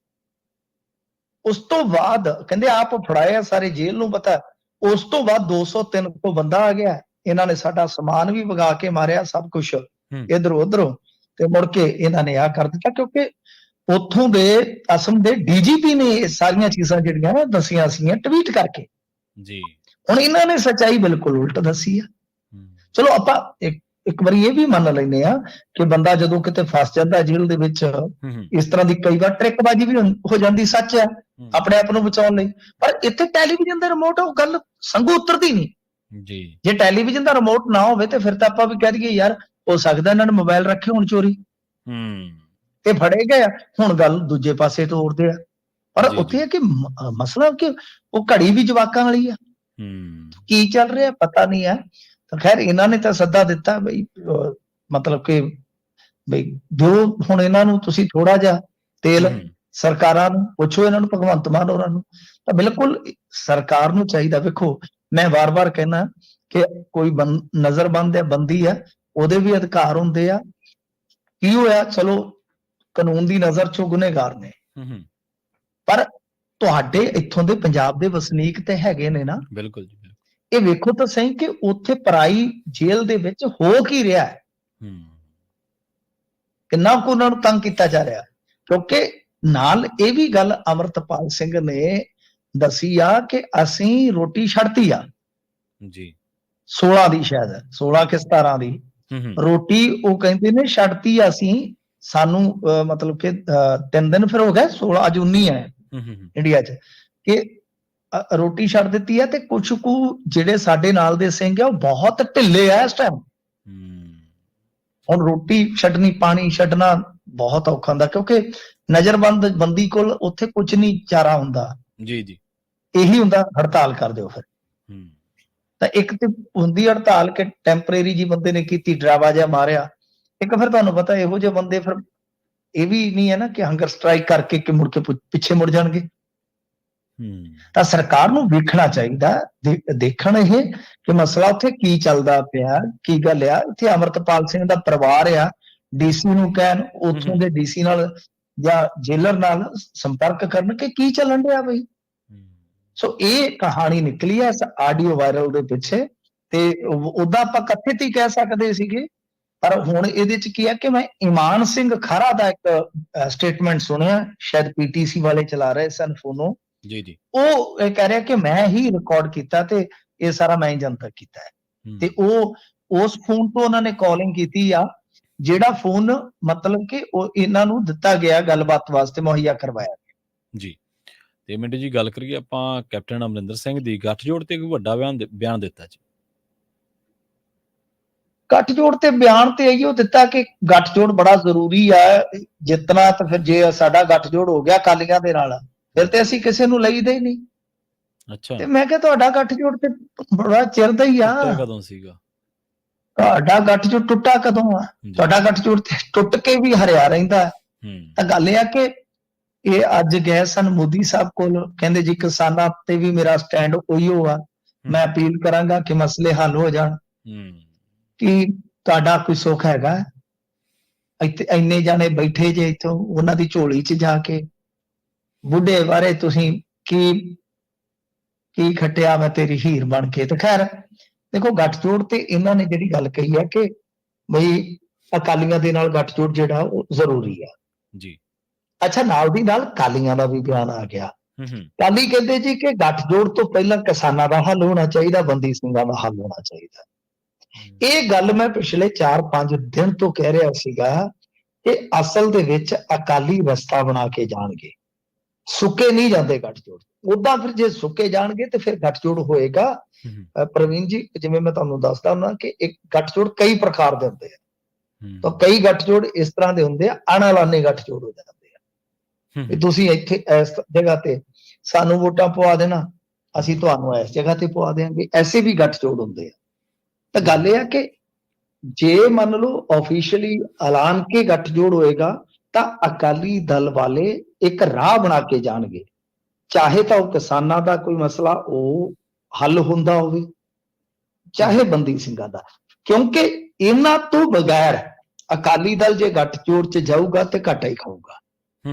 ਉਸ ਤੋਂ ਬਾਅਦ ਕਹਿੰਦੇ ਆਪ ਫੜਾਇਆ, ਸਾਰੇ ਜੇਲ੍ਹ ਨੂੰ ਪਤਾ। ਉਸ ਤੋਂ ਬਾਅਦ 203 ਤੋਂ ਬੰਦਾ ਆ ਗਿਆ, ਇਹਨਾਂ ਨੇ ਸਾਡਾ ਸਮਾਨ ਵੀ ਵਗਾ ਕੇ ਮਾਰਿਆ, ਸਭ ਕੁਝ ਇਧਰੋਂ ਉਧਰੋਂ, ਤੇ ਮੁੜ ਕੇ ਇਹਨਾਂ ਨੇ ਆ ਕਰ ਦਿੱਤਾ ਕਿਉਂਕਿ ਉੱਥੋਂ ਦੇ ਅਸਮ ਦੇ DGP ਨੇ ਇਹ ਸਾਰੀਆਂ ਚੀਜ਼ਾਂ ਜਿਹੜੀਆਂ ਦੱਸੀਆਂ ਸੀਗੀਆਂ ਟਵੀਟ ਕਰਕੇ। ਜੀ। ਹੁਣ ਇਹਨਾਂ ਨੇ ਸੱਚਾਈ ਬਿਲਕੁਲ ਉਲਟ ਦੱਸੀ ਆ। ਚਲੋ ਆਪਾਂ ਇੱਕ ਵਾਰੀ ਇਹ ਵੀ ਮੰਨ ਲੈਂਦੇ ਆ ਕਿ ਬੰਦਾ ਜਦੋਂ ਕਿਤੇ ਫਸ ਜਾਂਦਾ ਜੇਲ੍ਹ ਦੇ ਵਿੱਚ, ਇਸ ਤਰ੍ਹਾਂ ਦੀ ਕਈ ਵਾਰ ਟ੍ਰਿਕਬਾਜ਼ੀ ਵੀ ਹੋ ਜਾਂਦੀ, ਸੱਚ ਹੈ, ਆਪਣੇ ਆਪ ਨੂੰ ਬਚਾਉਣ ਲਈ। ਪਰ ਇੱਥੇ ਟੈਲੀਵਿਜ਼ਨ ਦਾ ਰਿਮੋਟ, ਉਹ ਗੱਲ ਸੰਗੂ ਉਤਰਦੀ ਨਹੀਂ ਜੀ। ਜੇ ਟੈਲੀਵਿਜ਼ਨ ਦਾ ਰਿਮੋਟ ਨਾ ਹੋਵੇ ਤੇ ਫਿਰ ਤਾਂ ਆਪਾਂ ਵੀ ਕਹਿ ਦਈਏ ਯਾਰ ਹੋ ਸਕਦਾ ਇਹਨਾਂ ਨੇ ਮੋਬਾਈਲ ਰੱਖੇ ਹੁਣ ਚੋਰੀ ਤੇ ਫੜੇ ਗਏ ਆ, ਹੁਣ ਗੱਲ ਦੂਜੇ ਪਾਸੇ ਤੋਰਦੇ ਆ। ਪਰ ਉੱਥੇ ਹੈ ਕਿ ਮਸਲਾ ਕਿ ਉਹ ਘੜੀ ਵੀ ਜਵਾਕਾਂ ਵਾਲੀ ਆ, ਕੀ ਚੱਲ ਰਿਹਾ ਪਤਾ ਨਹੀਂ ਹੈ। ਤਾਂ ਖੈਰ ਇਹਨਾਂ ਨੇ ਤਾਂ ਸੱਦਾ ਦਿੱਤਾ ਬਈ, ਮਤਲਬ ਕਿ ਬਈ ਜੋ ਹੁਣ ਇਹਨਾਂ ਨੂੰ ਤੁਸੀਂ ਥੋੜਾ ਜਿਹਾ ਤੇਲ ਸਰਕਾਰਾਂ ਨੂੰ ਪੁੱਛੋ, ਇਹਨਾਂ ਨੂੰ ਭਗਵੰਤ ਮਾਨ ਹੋਰਾਂ ਨੂੰ, ਤਾਂ ਬਿਲਕੁਲ ਸਰਕਾਰ ਨੂੰ ਚਾਹੀਦਾ। ਵੇਖੋ ਮੈਂ ਵਾਰ-ਵਾਰ ਕਹਿਣਾ ਕਿ ਕੋਈ ਨਜ਼ਰਬੰਦ ਹੈ, ਬੰਦੀ ਹੈ, ਉਹਦੇ ਵੀ ਅਧਿਕਾਰ ਹੁੰਦੇ ਆ। ਕੀ ਹੋਇਆ, ਚਲੋ ਕਾਨੂੰਨ ਦੀ ਨਜ਼ਰ ਚੋਂ ਗੁਨੇਗਾਰ ਨੇ, ਪਰ ਤੁਹਾਡੇ ਇੱਥੋਂ ਦੇ ਪੰਜਾਬ ਦੇ ਵਸਨੀਕ ਤੇ ਹੈਗੇ ਨੇ ਨਾ। ਬਿਲਕੁਲ ਜੀ। ਇਹ ਵੇਖੋ ਤਾਂ ਸਹੀ ਕਿ ਉੱਥੇ ਪਰਾਈ ਜੇਲ੍ਹ ਦੇ ਵਿੱਚ ਹੋ ਕੀ ਰਿਹਾ ਹੈ, ਕਿੰਨਾ ਕੁ ਉਹਨਾਂ ਨੂੰ ਤੰਗ ਕੀਤਾ ਜਾ ਰਿਹਾ। ਕਿਉਂਕਿ ਨਾਲ ਇਹ ਵੀ ਗੱਲ ਅਮਰਤਪਾਲ ਸਿੰਘ ਨੇ ਦੱਸੀ ਆ ਕਿ ਅਸੀਂ ਰੋਟੀ ਛੱਡਤੀ ਆ ਜੀ, 16 ਦੀ, ਸ਼ਾਇਦ 16 ਕਿ 17 ਦੀ ਰੋਟੀ ਉਹ ਕਹਿੰਦੇ ਨੇ ਛੱਡਤੀ ਅਸੀਂ, ਸਾਨੂੰ ਮਤਲਬ ਕਿ 3 ਦਿਨ ਫਿਰ ਹੋ ਗਏ, 16 ਅੱਜ 19 ਹੈ ਇੰਡੀਆ 'ਚ, ਕਿ ਰੋਟੀ ਛੱਡ ਦਿੱਤੀ ਹੈ। ਤੇ ਕੁਛ ਕੁ ਜਿਹੜੇ ਸਾਡੇ ਨਾਲ ਦੇ ਸਿੰਘ ਆ ਉਹ ਬਹੁਤ ਢਿੱਲੇ ਆ ਇਸ ਟਾਈਮ। ਹੁਣ ਰੋਟੀ ਛੱਡਣੀ, ਪਾਣੀ ਛੱਡਣਾ ਬਹੁਤ ਔਖਾ ਹੁੰਦਾ ਕਿਉਂਕਿ ਨਜ਼ਰਬੰਦ ਬੰਦੀ ਕੋਲ ਉੱਥੇ ਕੁਝ ਨਹੀਂ ਚਾਰਾ ਹੁੰਦਾ। ਜੀ ਜੀ, ਇਹੀ ਹੁੰਦਾ ਹੜਤਾਲ ਕਰ ਦਿਓ ਫਿਰ। ਤਾਂ ਇੱਕ ਤੇ ਹੁੰਦੀ ਹੜਤਾਲ ਕਿ ਟੈਂਪਰੇਰੀ ਜੀ ਬੰਦੇ ਨੇ ਕੀਤੀ, ਡਰਾਵਾ ਜਿਹਾ ਮਾਰਿਆ। ਇੱਕ ਫਿਰ ਤੁਹਾਨੂੰ ਪਤਾ ਇਹੋ ਜਿਹੇ ਬੰਦੇ ਫਿਰ ਇਹ ਵੀ ਨਹੀਂ ਹੈ ਨਾ ਕਿ ਹੰਗਰ ਸਟ੍ਰਾਈਕ ਕਰਕੇ ਕਿ ਮੁੜ ਕੇ ਪਿੱਛੇ ਮੁੜ ਜਾਣਗੇ। ਤਾਂ ਸਰਕਾਰ ਨੂੰ ਵੇਖਣਾ ਚਾਹੀਦਾ, ਦੇਖਣ ਇਹ ਕਿ ਮਸਲਾ ਉੱਥੇ ਕੀ ਚੱਲਦਾ ਪਿਆ, ਕੀ ਗੱਲ ਆ। ਇੱਥੇ ਅਮਰਤਪਾਲ ਸਿੰਘ ਦਾ ਪਰਿਵਾਰ ਆ, DC ਨੂੰ ਕਹਿਣ, ਉੱਥੋਂ ਦੇ DC ਨਾਲ ਜਾਂ ਜੇਲਰ ਨਾਲ ਸੰਪਰਕ ਕਰਨ ਕਿ ਕੀ ਚੱਲਣ ਡਿਆ ਬਈ। ਸੋ ਇਹ ਕਹਾਣੀ ਨਿਕਲੀ ਹੈ ਇਸ ਆਡੀਓ ਵਾਇਰਲ ਦੇ ਪਿੱਛੇ। ਤੇ ਉਦਾਂ ਆਪਾਂ ਕਥਿਤ ਹੀ ਕਹਿ ਸਕਦੇ ਸੀਗੇ, ਪਰ ਹੁਣ ਇਹਦੇ ਚ ਕੀ ਹੈ ਕਿ ਮੈਂ ਇਮਾਨ ਸਿੰਘ ਖਹਿਰਾ ਦਾ ਇੱਕ ਸਟੇਟਮੈਂਟ ਸੁਣਿਆ, ਸ਼ਾਇਦ PTC ਵਾਲੇ ਚਲਾ ਰਹੇ ਸਨ ਫੋਨੋਂ। ਜੀ ਜੀ, ਉਹ ਇਹ ਕਹਿ ਰਿਹਾ ਕਿ ਮੈਂ ਹੀ ਰਿਕਾਰਡ ਕੀਤਾ ਤੇ ਇਹ ਸਾਰਾ ਮੈਂ ਹੀ ਜਨਤਕ ਕੀਤਾ ਹੈ। ਤੇ ਉਹ ਉਸ ਫੋਨ ਤੋਂ ਉਹਨਾਂ ਨੇ ਕਾਲਿੰਗ ਕੀਤੀ ਆ, ਜਿਹੜਾ ਫੋਨ ਮਤਲਬ ਕਿ ਉਹ ਇਹਨਾਂ ਨੂੰ ਦਿੱਤਾ ਗਿਆ ਗੱਲਬਾਤ ਵਾਸਤੇ, ਮੁਹੱਈਆ ਕਰਵਾਇਆ ਗਿਆ। ਜੀ। ਤੇ ਮਿੰਟੂ ਜੀ ਗੱਲ ਕਰੀਏ ਆਪਾਂ ਕੈਪਟਨ ਅਮਰਿੰਦਰ ਸਿੰਘ ਦੀ ਗੱਠਜੋੜ ਤੇ ਕੋਈ ਵੱਡਾ ਬਿਆਨ ਦਿੱਤਾ ਜੀ। ਗੱਠਜੋੜ ਤੇ ਬਿਆਨ ਤੇ ਇਹੋ ਦਿੱਤਾ ਕਿ ਗੱਠਜੋੜ ਬੜਾ ਜ਼ਰੂਰੀ ਆ, ਜਿੱਤਣਾ। ਤਾਂ ਫਿਰ ਜੇ ਸਾਡਾ ਗੱਠਜੋੜ ਹੋ ਗਿਆ ਅਕਾਲੀਆਂ ਦੇ ਨਾਲ, ਫਿਰ ਤੇ ਅਸੀਂ ਕਿਸੇ ਨੂੰ ਲਈਦੇ ਹੀ ਨਹੀਂ। ਅੱਛਾ। ਤੇ ਮੈਂ ਕਿਹਾ ਤੁਹਾਡਾ ਗੱਠਜੋੜ ਤੇ ਬੜਾ ਚਿਰ ਦਾ ਹੀ ਆ। ਕਦੋਂ ਸੀਗਾ ਤੁਹਾਡਾ ਗੱਠਜੋੜ? ਟੁੱਟਾ ਕਦੋਂ ਆ? ਤੁਹਾਡਾ ਗੱਠਜੋੜ ਤੇ ਟੁੱਟ ਕੇ ਵੀ ਹਰਿਆ ਰਹਿੰਦਾ। ਤਾਂ ਗੱਲ ਇਹ ਆ ਕਿ ਇਹ ਅੱਜ ਗਏ ਸਨ ਮੋਦੀ ਸਾਹਿਬ ਕੋਲ, ਕਹਿੰਦੇ ਜੀ ਕਿਸਾਨਾਂ ਤੇ ਵੀ ਮੇਰਾ ਸਟੈਂਡ ਉਹੀਓ ਆ, ਮੈਂ ਅਪੀਲ ਕਰਾਂਗਾ ਕਿ ਮਸਲੇ ਹੱਲ ਹੋ ਜਾਣ। ਕਿ ਤੁਹਾਡਾ ਕੋਈ ਸੁੱਖ ਹੈਗਾ? ਇੱਥੇ ਇੰਨੇ ਜਾਣੇ ਬੈਠੇ ਜੇ, ਇੱਥੋਂ ਉਹਨਾਂ ਦੀ ਝੋਲੀ 'ਚ ਜਾ ਕੇ ਬੁੱਢੇ ਬਾਰੇ ਤੁਸੀਂ ਕੀ ਖੱਟਿਆ ਮੈਂ ਤੇਰੀ ਹੀਰ ਬਣ ਕੇ। ਤੇ ਖੈਰ ਦੇਖੋ ਗੱਠਜੋੜ ਤੇ ਇਹਨਾਂ ਨੇ ਜਿਹੜੀ ਗੱਲ ਕਹੀ ਹੈ ਕਿ ਬਈ ਅਕਾਲੀਆਂ ਦੇ ਨਾਲ ਗੱਠਜੋੜ ਜਿਹੜਾ ਉਹ ਜ਼ਰੂਰੀ ਆ ਜੀ। ਅੱਛਾ, ਨਾਲ ਦੀ ਨਾਲ ਅਕਾਲੀਆਂ ਦਾ ਵੀ ਬਿਆਨ ਆ ਗਿਆ ਅਕਾਲੀ ਕਹਿੰਦੇ ਜੀ ਕਿ ਗੱਠਜੋੜ ਤੋਂ ਪਹਿਲਾਂ ਕਿਸਾਨਾਂ ਦਾ ਹੱਲ ਹੋਣਾ ਚਾਹੀਦਾ, ਬੰਦੀ ਸਿੰਘਾਂ ਦਾ ਹੱਲ ਹੋਣਾ ਚਾਹੀਦਾ। ਇਹ ਗੱਲ ਮੈਂ ਪਿਛਲੇ 4-5 ਦਿਨ ਤੋਂ ਕਹਿ ਰਿਹਾ ਸੀਗਾ ਕਿ ਅਸਲ ਦੇ ਵਿੱਚ ਅਕਾਲੀ ਰਸਤਾ ਬਣਾ ਕੇ ਜਾਣਗੇ, ਸੁੱਕੇ ਨਹੀਂ ਜਾਂਦੇ ਗੱਠਜੋੜ। ਉਦਾਂ ਫਿਰ ਜੇ ਸੁੱਕੇ ਜਾਣਗੇ ਤੇ ਫਿਰ ਗੱਠਜੋੜ ਹੋਏਗਾ। ਪ੍ਰਵੀਨ ਜੀ, ਜਿਵੇਂ ਮੈਂ ਤੁਹਾਨੂੰ ਦੱਸਦਾ ਹੁੰਦਾ ਕਿ ਇੱਕ ਗੱਠਜੋੜ ਕਈ ਪ੍ਰਕਾਰ ਦੇ ਹੁੰਦੇ ਆ, ਤਾਂ ਕਈ ਗੱਠਜੋੜ ਇਸ ਤਰ੍ਹਾਂ ਦੇ ਹੁੰਦੇ ਆ, ਅਣਐਲਾਨੇ ਗੱਠਜੋੜ ਹੋ ਜਾਂਦੇ ਆ ਵੀ ਤੁਸੀਂ ਇੱਥੇ ਇਸ ਜਗ੍ਹਾ ਤੇ ਸਾਨੂੰ ਵੋਟਾਂ ਪਵਾ ਦੇਣਾ, ਅਸੀਂ ਤੁਹਾਨੂੰ ਇਸ ਜਗ੍ਹਾ ਤੇ ਪਵਾ ਦੇਵਾਂਗੇ, ਐਸੇ ਵੀ ਗੱਠਜੋੜ ਹੁੰਦੇ ਆ। ਤਾਂ ਗੱਲ ਇਹ ਆ ਕਿ ਜੇ ਮੰਨ ਲਓ ਆਫੀਸ਼ੀਅਲੀ ਐਲਾਨ ਕੇ ਗੱਠਜੋੜ ਹੋਏਗਾ ਤਾਂ ਅਕਾਲੀ ਦਲ ਵਾਲੇ ਇੱਕ ਰਾਹ ਬਣਾ ਕੇ ਜਾਣਗੇ, ਚਾਹੇ ਤਾਂ ਉਹ ਕਿਸਾਨਾਂ ਦਾ ਕੋਈ ਮਸਲਾ ਉਹ ਹੱਲ ਹੁੰਦਾ ਹੋਵੇ, ਚਾਹੇ ਬੰਦੀ ਸਿੰਘਾਂ ਦਾ, ਕਿਉਂਕਿ ਇਹਨਾਂ ਤੋਂ ਬਗੈਰ ਅਕਾਲੀ ਦਲ ਜੇ ਗੱਠਜੋੜ 'ਚ ਜਾਊਗਾ ਤੇ ਘਾਟਾ ਹੀ ਖਾਊਗਾ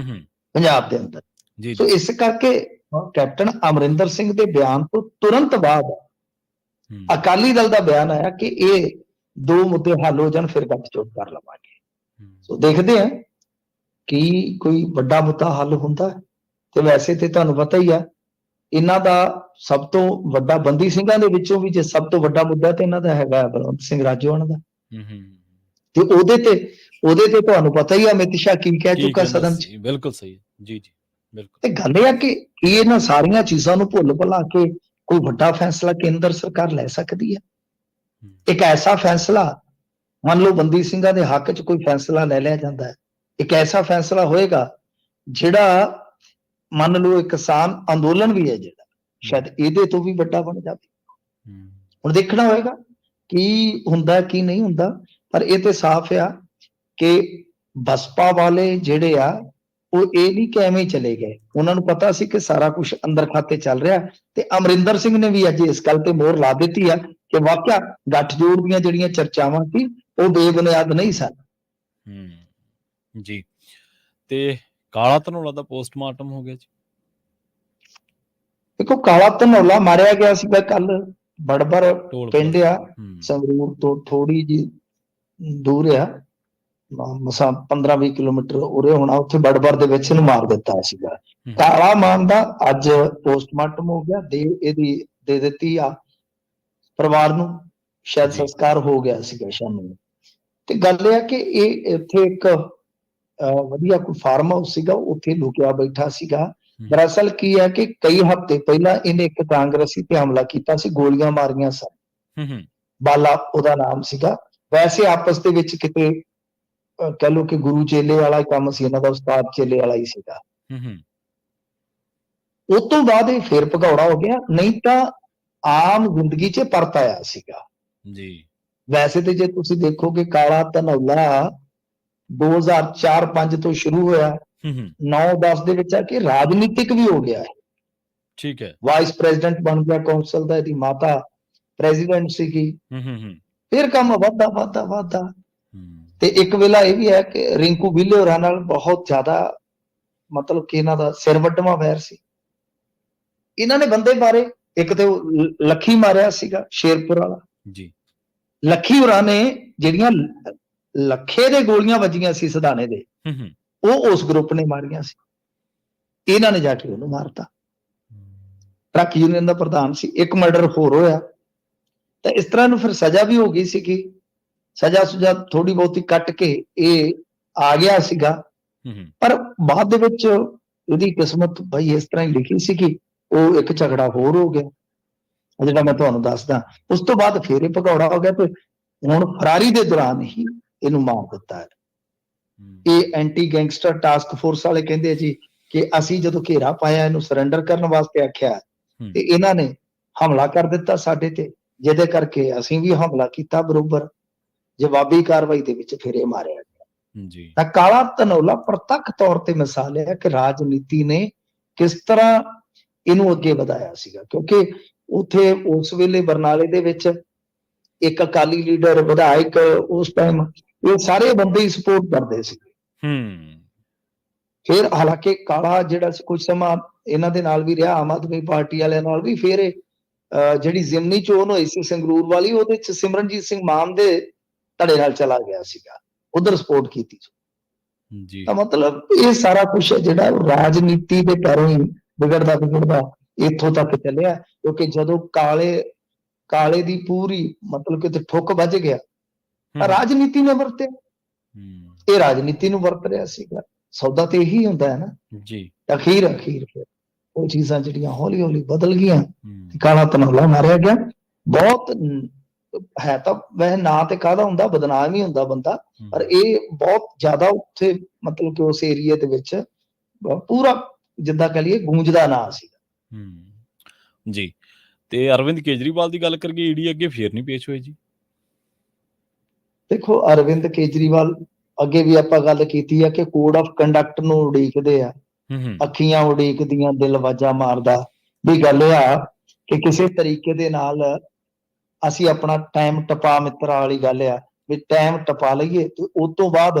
ਪੰਜਾਬ ਦੇ ਅੰਦਰ। ਸੋ ਇਸ ਕਰਕੇ ਕੈਪਟਨ ਅਮਰਿੰਦਰ ਸਿੰਘ ਦੇ ਬਿਆਨ ਤੋਂ ਤੁਰੰਤ ਬਾਅਦ ਅਕਾਲੀ ਦਲ ਦਾ ਬਿਆਨ ਆਇਆ ਕਿ ਇਹ ਦੋ ਮੁੱਦੇ ਹੱਲ ਹੋ ਜਾਣ ਫਿਰ ਗੱਠਜੋੜ ਕਰ ਲਵਾਂਗੇ। ਸੋ ਦੇਖਦੇ ਹਾਂ ਕਿ ਕੋਈ ਵੱਡਾ ਮੁੱਦਾ ਹੱਲ ਹੁੰਦਾ। ਤੇ ਵੈਸੇ ਤੇ ਤੁਹਾਨੂੰ ਪਤਾ ਹੀ ਆ, ਇਹਨਾਂ ਦਾ ਸਭ ਤੋਂ ਵੱਡਾ ਬੰਦੀ ਸਿੰਘਾਂ ਦੇ ਵਿੱਚੋਂ ਵੀ ਜੇ ਸਭ ਤੋਂ ਵੱਡਾ ਮੁੱਦਾ ਤੇ ਇਹਨਾਂ ਦਾ ਹੈਗਾ ਬਲਵੰਤ ਸਿੰਘ ਰਾਜੋਆਣਾ ਦਾ। ਤੇ ਉਹਦੇ ਤੇ ਤੁਹਾਨੂੰ ਪਤਾ ਹੀ ਆ ਅਮਿਤ ਸ਼ਾਹ ਕੀ ਕਹਿ ਚੁੱਕਾ ਸਦਨ 'ਚ। ਬਿਲਕੁਲ ਸਹੀ, ਜੀ ਜੀ ਬਿਲਕੁਲ। ਤੇ ਗੱਲ ਇਹ ਆ ਕਿ ਇਹਨਾਂ ਸਾਰੀਆਂ ਚੀਜ਼ਾਂ ਨੂੰ ਭੁੱਲ ਭੁਲਾ ਕੇ ਕੋਈ ਵੱਡਾ ਫੈਸਲਾ ਕੇਂਦਰ ਸਰਕਾਰ ਲੈ ਸਕਦੀ ਹੈ। ਇੱਕ ਐਸਾ ਫੈਸਲਾ, ਮੰਨ ਲਓ ਬੰਦੀ ਸਿੰਘਾਂ ਦੇ ਹੱਕ 'ਚ ਕੋਈ ਫੈਸਲਾ ਲੈ ਲਿਆ ਜਾਂਦਾ ਹੈ, ਇੱਕ ਐਸਾ ਫੈਸਲਾ ਹੋਏਗਾ ਜਿਹੜਾ ਮੰਨ ਲਓ ਇੱਕ ਕਿਸਾਨ ਅੰਦੋਲਨ ਵੀ ਹੈ ਜਿਹੜਾ, ਸ਼ਾਇਦ ਇਹਦੇ ਤੋਂ ਵੀ ਵੱਡਾ ਬਣ ਜਾਵੇ। ਹੁਣ ਦੇਖਣਾ ਹੋਏਗਾ ਕੀ ਹੁੰਦਾ ਕੀ ਨਹੀਂ ਹੁੰਦਾ, ਪਰ ਇਹ ਤੇ ਸਾਫ਼ ਆ ਕਿ ਬਸਪਾ ਵਾਲੇ ਜਿਹੜੇ ਆ ਉਹ ਇਹ ਨਹੀਂ ਕਿ ਐਵੇਂ ਚਲੇ ਗਏ, ਉਹਨਾਂ ਨੂੰ ਪਤਾ ਸੀ ਕਿ ਸਾਰਾ ਕੁਝ ਅੰਦਰ ਖਾਤੇ ਚੱਲ ਰਿਹਾ। ਤੇ ਅਮਰਿੰਦਰ ਸਿੰਘ ਨੇ ਵੀ ਅੱਜ ਇਸ ਗੱਲ ਤੇ ਮੋਹਰ ਲਾ ਦਿੱਤੀ ਆ ਕਿ ਵਾਕਿਆ ਗੱਠਜੋੜ ਦੀਆਂ ਜਿਹੜੀਆਂ ਚਰਚਾਵਾਂ ਸੀ ਉਹ ਬੇਬੁਨਿਆਦ ਨਹੀਂ ਸਨ। ਜੀ। ਤੇ ਕਾਲਾ ਧਨੌਲਾ ਦਾ ਪੋਸਟਮਾਰਟਮ ਹੋ ਗਿਆ ਜੀ। ਦੇਖੋ, ਕਾਲਾ ਧਨੌਲਾ ਮਾਰਿਆ ਗਿਆ ਸੀਗਾ ਕੱਲ ਬੜਬਰ ਪਿੰਡ ਆ, ਸੰਗਰੂਰ ਤੋਂ ਥੋੜੀ ਜੀ ਦੂਰ ਆ, ਮਸਾਂ 15-20 ਕਿਲੋਮੀਟਰ ਉਰੇ ਹੋਣਾ, ਉੱਥੇ ਬੜਬਰ ਦੇ ਵਿੱਚ ਇਹਨੂੰ ਮਾਰ ਦਿੱਤਾ ਸੀਗਾ। ਕਾਲਾ ਮਾਨ ਦਾ ਅੱਜ ਪੋਸਟਮਾਰਟਮ ਹੋ ਗਿਆ, ਇਹਦੀ ਦੇ ਦਿੱਤੀ ਆ ਪਰਿਵਾਰ ਨੂੰ, ਸ਼ਾਇਦ ਸੰਸਕਾਰ ਹੋ ਗਿਆ ਸੀਗਾ ਸ਼ਾਮ ਨੂੰ। ਤੇ ਗੱਲ ਇਹ ਆ ਕਿ ਇਹ ਇੱਥੇ ਇੱਕ ਵਧੀਆ ਕੋਈ ਫਾਰਮ ਹਾਊਸ ਸੀਗਾ, ਉੱਥੇ ਲੁਕਿਆ ਬੈਠਾ ਸੀਗਾ। ਦਰਅਸਲ ਕੀ ਹੈ ਕਿ ਕਈ ਹਫ਼ਤੇ ਪਹਿਲਾਂ ਇਹਨੇ ਇੱਕ ਕਾਂਗਰਸੀ ਤੇ ਹਮਲਾ ਕੀਤਾ ਸੀ, ਗੋਲੀਆਂ ਮਾਰੀਆਂ ਸਨ। ਬਾਲਾ ਉਹਦਾ ਨਾਮ ਸੀਗਾ। ਵੈਸੇ ਆਪਸ ਦੇ ਵਿੱਚ ਕਿਤੇ ਕਹਿ ਲਓ ਕਿ ਗੁਰੂ ਚੇਲੇ ਵਾਲਾ ਕੰਮ ਸੀ ਇਹਨਾਂ ਦਾ, ਉਸਤਾਦ ਚੇਲੇ ਵਾਲਾ ਹੀ ਸੀਗਾ। ਉਸ ਤੋਂ ਬਾਅਦ ਇਹ ਫੇਰ ਭਗੌੜਾ ਹੋ ਗਿਆ, ਨਹੀਂ ਤਾਂ ਆਮ ਜ਼ਿੰਦਗੀ 'ਚ ਪਰਤ ਆਇਆ ਸੀਗਾ ਜੀ। ਵੈਸੇ ਤੇ ਜੇ ਤੁਸੀਂ ਦੇਖੋਗੇ ਕਾਲਾ ਧਨੌਲਾ 2004-5 ਤੋਂ ਸ਼ੁਰੂ ਹੋਇਆ, 9-10 ਦੇ ਵਿੱਚ ਆ ਕਿ ਰਾਜਨੀਤਿਕ ਵੀ ਹੋ ਗਿਆ ਹੈ। ਠੀਕ ਹੈ। ਵਾਈਸ ਪ੍ਰੈਜ਼ੀਡੈਂਟ ਬਣ ਗਿਆ ਕੌਂਸਲ ਦਾ, ਇਹਦੀ ਮਾਤਾ ਪ੍ਰੈਜ਼ੀਡੈਂਟ ਸੀਗੀ। ਫਿਰ ਕੰਮ ਵੱਧਦਾ ਤੇ ਇੱਕ ਵੇਲਾ ਇਹ ਵੀ ਹੈ ਕਿ ਰਿੰਕੂ ਵਿਲੇ ਹੋਰਾਂ ਨਾਲ ਬਹੁਤ ਜ਼ਿਆਦਾ ਮਤਲਬ ਕਿ ਇਹਨਾਂ ਦਾ ਸਿਰ ਵੱਢਵਾਂ ਵੈਰ ਸੀ। ਇਹਨਾਂ ਨੇ ਬੰਦੇ ਮਾਰੇ, ਇੱਕ ਤੇ ਲੱਖੀ ਮਾਰਿਆ ਸੀਗਾ ਸ਼ੇਰਪੁਰ ਵਾਲਾ ਜੀ। ਲੱਖੀ ਹੋਰਾਂ ਨੇ ਜਿਹੜੀਆਂ ਲੱਖੇ ਦੇ ਗੋਲੀਆਂ ਵੱਜੀਆਂ ਸੀ ਸਿਧਾਣੇ ਦੇ, ਉਹ ਉਸ ਗਰੁੱਪ ਨੇ ਮਾਰੀਆਂ ਸੀ। ਇਹਨਾਂ ਨੇ ਜਾ ਕੇ ਉਹਨੂੰ ਮਾਰਤਾ। ਟਰੱਕ ਯੂਨੀਅਨ ਦਾ ਪ੍ਰਧਾਨ ਸੀ। ਇੱਕ ਮਰਡਰ ਹੋਰ ਹੋਇਆ ਤਾਂ ਇਸ ਤਰ੍ਹਾਂ ਨੂੰ ਫਿਰ ਸਜ਼ਾ ਵੀ ਹੋ ਗਈ ਸੀਗੀ। ਸਜ਼ਾ ਥੋੜੀ ਬਹੁਤੀ ਕੱਟ ਕੇ ਇਹ ਆ ਗਿਆ ਸੀਗਾ, ਪਰ ਬਾਅਦ ਦੇ ਵਿੱਚ ਉਹਦੀ ਕਿਸਮਤ ਬਈ ਇਸ ਤਰ੍ਹਾਂ ਹੀ ਲਿਖੀ ਸੀਗੀ, ਉਹ ਇੱਕ ਝਗੜਾ ਹੋਰ ਹੋ ਗਿਆ ਜਿਹੜਾ ਮੈਂ ਤੁਹਾਨੂੰ ਦੱਸਦਾ। ਉਸ ਤੋਂ ਬਾਅਦ ਫੇਰ ਇਹ ਭਗੌੜਾ ਹੋ ਗਿਆ ਤੇ ਹੁਣ ਫਰਾਰੀ ਦੇ ਦੌਰਾਨ ਹੀ ਇਹਨੂੰ ਮਾਰ ਦਿੱਤਾ ਹੈ। ਇਹ ਐਂਟੀ ਗੈਂਗਸਟਰ ਟਾਸਕ ਫੋਰਸ ਵਾਲੇ ਕਹਿੰਦੇ ਜੀ ਕਿ ਅਸੀਂ ਜਦੋਂ ਘੇਰਾ ਪਾਇਆ, ਇਹਨੂੰ ਸਰੈਂਡਰ ਕਰਨ ਵਾਸਤੇ ਆਖਿਆ ਤੇ ਇਹਨਾਂ ਨੇ ਹਮਲਾ ਕਰ ਦਿੱਤਾ ਸਾਡੇ ਤੇ, ਜਿਹਦੇ ਕਰਕੇ ਅਸੀਂ ਵੀ ਹਮਲਾ ਕੀਤਾ ਬਰੋਬਰ। ਜਵਾਬੀ ਕਾਰਵਾਈ ਦੇ ਵਿੱਚ ਫਿਰ ਇਹ ਮਾਰਿਆ ਗਿਆ ਜੀ। ਤਾਂ ਕਾਲਾ ਧਨੌਲਾ ਪ੍ਰਤੱਖ ਤੌਰ ਤੇ ਮਿਸਾਲ ਹੈ ਕਿ ਰਾਜਨੀਤੀ ਨੇ ਕਿਸ ਤਰ੍ਹਾਂ ਇਹਨੂੰ ਅੱਗੇ ਵਧਾਇਆ ਸੀਗਾ, ਕਿਉਂਕਿ ਉੱਥੇ ਉਸ ਵੇਲੇ ਬਰਨਾਲੇ ਦੇ ਵਿੱਚ ਇੱਕ ਅਕਾਲੀ ਲੀਡਰ, ਵਿਧਾਇਕ ਉਸ ਟਾਈਮ ਇਹ ਸਾਰੇ ਬੰਦੇ ਹੀ ਸਪੋਰਟ ਕਰਦੇ ਸੀ। ਫਿਰ ਹਾਲਾਂਕਿ ਕਾਲਾ ਜਿਹੜਾ ਕੁਝ ਸਮਾਂ ਇਹਨਾਂ ਦੇ ਨਾਲ ਵੀ ਰਿਹਾ, ਆਮ ਆਦਮੀ ਪਾਰਟੀ ਵਾਲਿਆਂ ਨਾਲ ਵੀ। ਫਿਰ ਜਿਹੜੀ ਜ਼ਿਮਨੀ ਚੋਣ ਹੋਈ ਸੀ ਸੰਗਰੂਰ ਵਾਲੀ, ਉਹਦੇ ਚ ਸਿਮਰਨਜੀਤ ਸਿੰਘ ਮਾਨ ਦੇ ਧੜੇ ਨਾਲ ਚਲਾ ਗਿਆ ਸੀਗਾ, ਉਧਰ ਸਪੋਰਟ ਕੀਤੀ ਜੀ। ਤਾਂ ਮਤਲਬ ਇਹ ਸਾਰਾ ਕੁਝ ਹੈ ਜਿਹੜਾ ਰਾਜਨੀਤੀ ਦੇ ਪੈਰੋਂ ਹੀ ਵਿਗੜਦਾ ਇੱਥੋਂ ਤੱਕ ਚੱਲਿਆ, ਕਿਉਂਕਿ ਜਦੋਂ ਕਾਲੇ ਦੀ ਪੂਰੀ ਮਤਲਬ ਕਿ ਠੁੱਕ ਵੱਜ ਗਿਆ, ਰਾਜਨੀਤੀ ਨੇ ਵਰਤਿਆ, ਇਹ ਰਾਜਨੀਤੀ ਨੂੰ ਵਰਤ ਰਿਹਾ ਸੀਗਾ। ਸੌਦਾ ਤੇ ਇਹੀ ਹੁੰਦਾ ਹੈ ਨਾ ਜੀ। ਅਖੀਰ ਫਿਰ ਉਹ ਚੀਜ਼ਾਂ ਜਿਹੜੀਆਂ ਹੌਲੀ ਹੌਲੀ ਬਦਲ ਗਈਆਂ, ਕਾਲਾ ਧਨੌਲਾ ਮਾਰਿਆ ਗਿਆ। ਬਹੁਤ ਹੈ ਤਾਂ ਵੈਸੇ ਨਾਂ ਤੇ ਕਾਹਦਾ ਹੁੰਦਾ, ਬਦਨਾਮ ਹੀ ਹੁੰਦਾ ਬੰਦਾ, ਪਰ ਇਹ ਬਹੁਤ ਜ਼ਿਆਦਾ ਉੱਥੇ ਮਤਲਬ ਕਿ ਉਸ ਏਰੀਏ ਦੇ ਵਿੱਚ ਪੂਰਾ ਜਿੱਦਾਂ ਕਹ ਲਈਏ ਗੂੰਜਦਾ ਨਾਂ ਸੀ। ਜੀ। ਤੇ ਅਰਵਿੰਦ ਕੇਜਰੀਵਾਲ ਦੀ ਗੱਲ ਕਰੀਏ, ਈਡੀ ਅੱਗੇ ਫੇਰ ਨਹੀਂ ਪੇਸ਼ ਹੋਏ ਜੀ। ਦੇਖੋ ਅਰਵਿੰਦ ਕੇਜਰੀਵਾਲ ਅੱਗੇ ਵੀ ਆਪਾਂ ਗੱਲ ਕੀਤੀ ਆ ਕਿ ਕੋਡ ਆਫ ਕੰਡਕਟ ਨੂੰ ਉਡੀਕਦੇ ਆ, ਅੱਖੀਆਂ ਉਡੀਕਦੀਆਂ, ਦਿਲ ਵਾਜਾ ਮਾਰਦਾ। ਵੀ ਗੱਲ ਇਹ ਆ ਕਿ ਕਿਸੇ ਤਰੀਕੇ ਦੇ ਨਾਲ ਅਸੀਂ ਆਪਣਾ ਟਾਈਮ ਟਪਾ, ਮਿੱਤਰਾਂ ਵਾਲੀ ਗੱਲ ਆ ਵੀ ਟਾਈਮ ਟਪਾ ਲਈਏ ਤੇ ਉਸ ਤੋਂ ਬਾਅਦ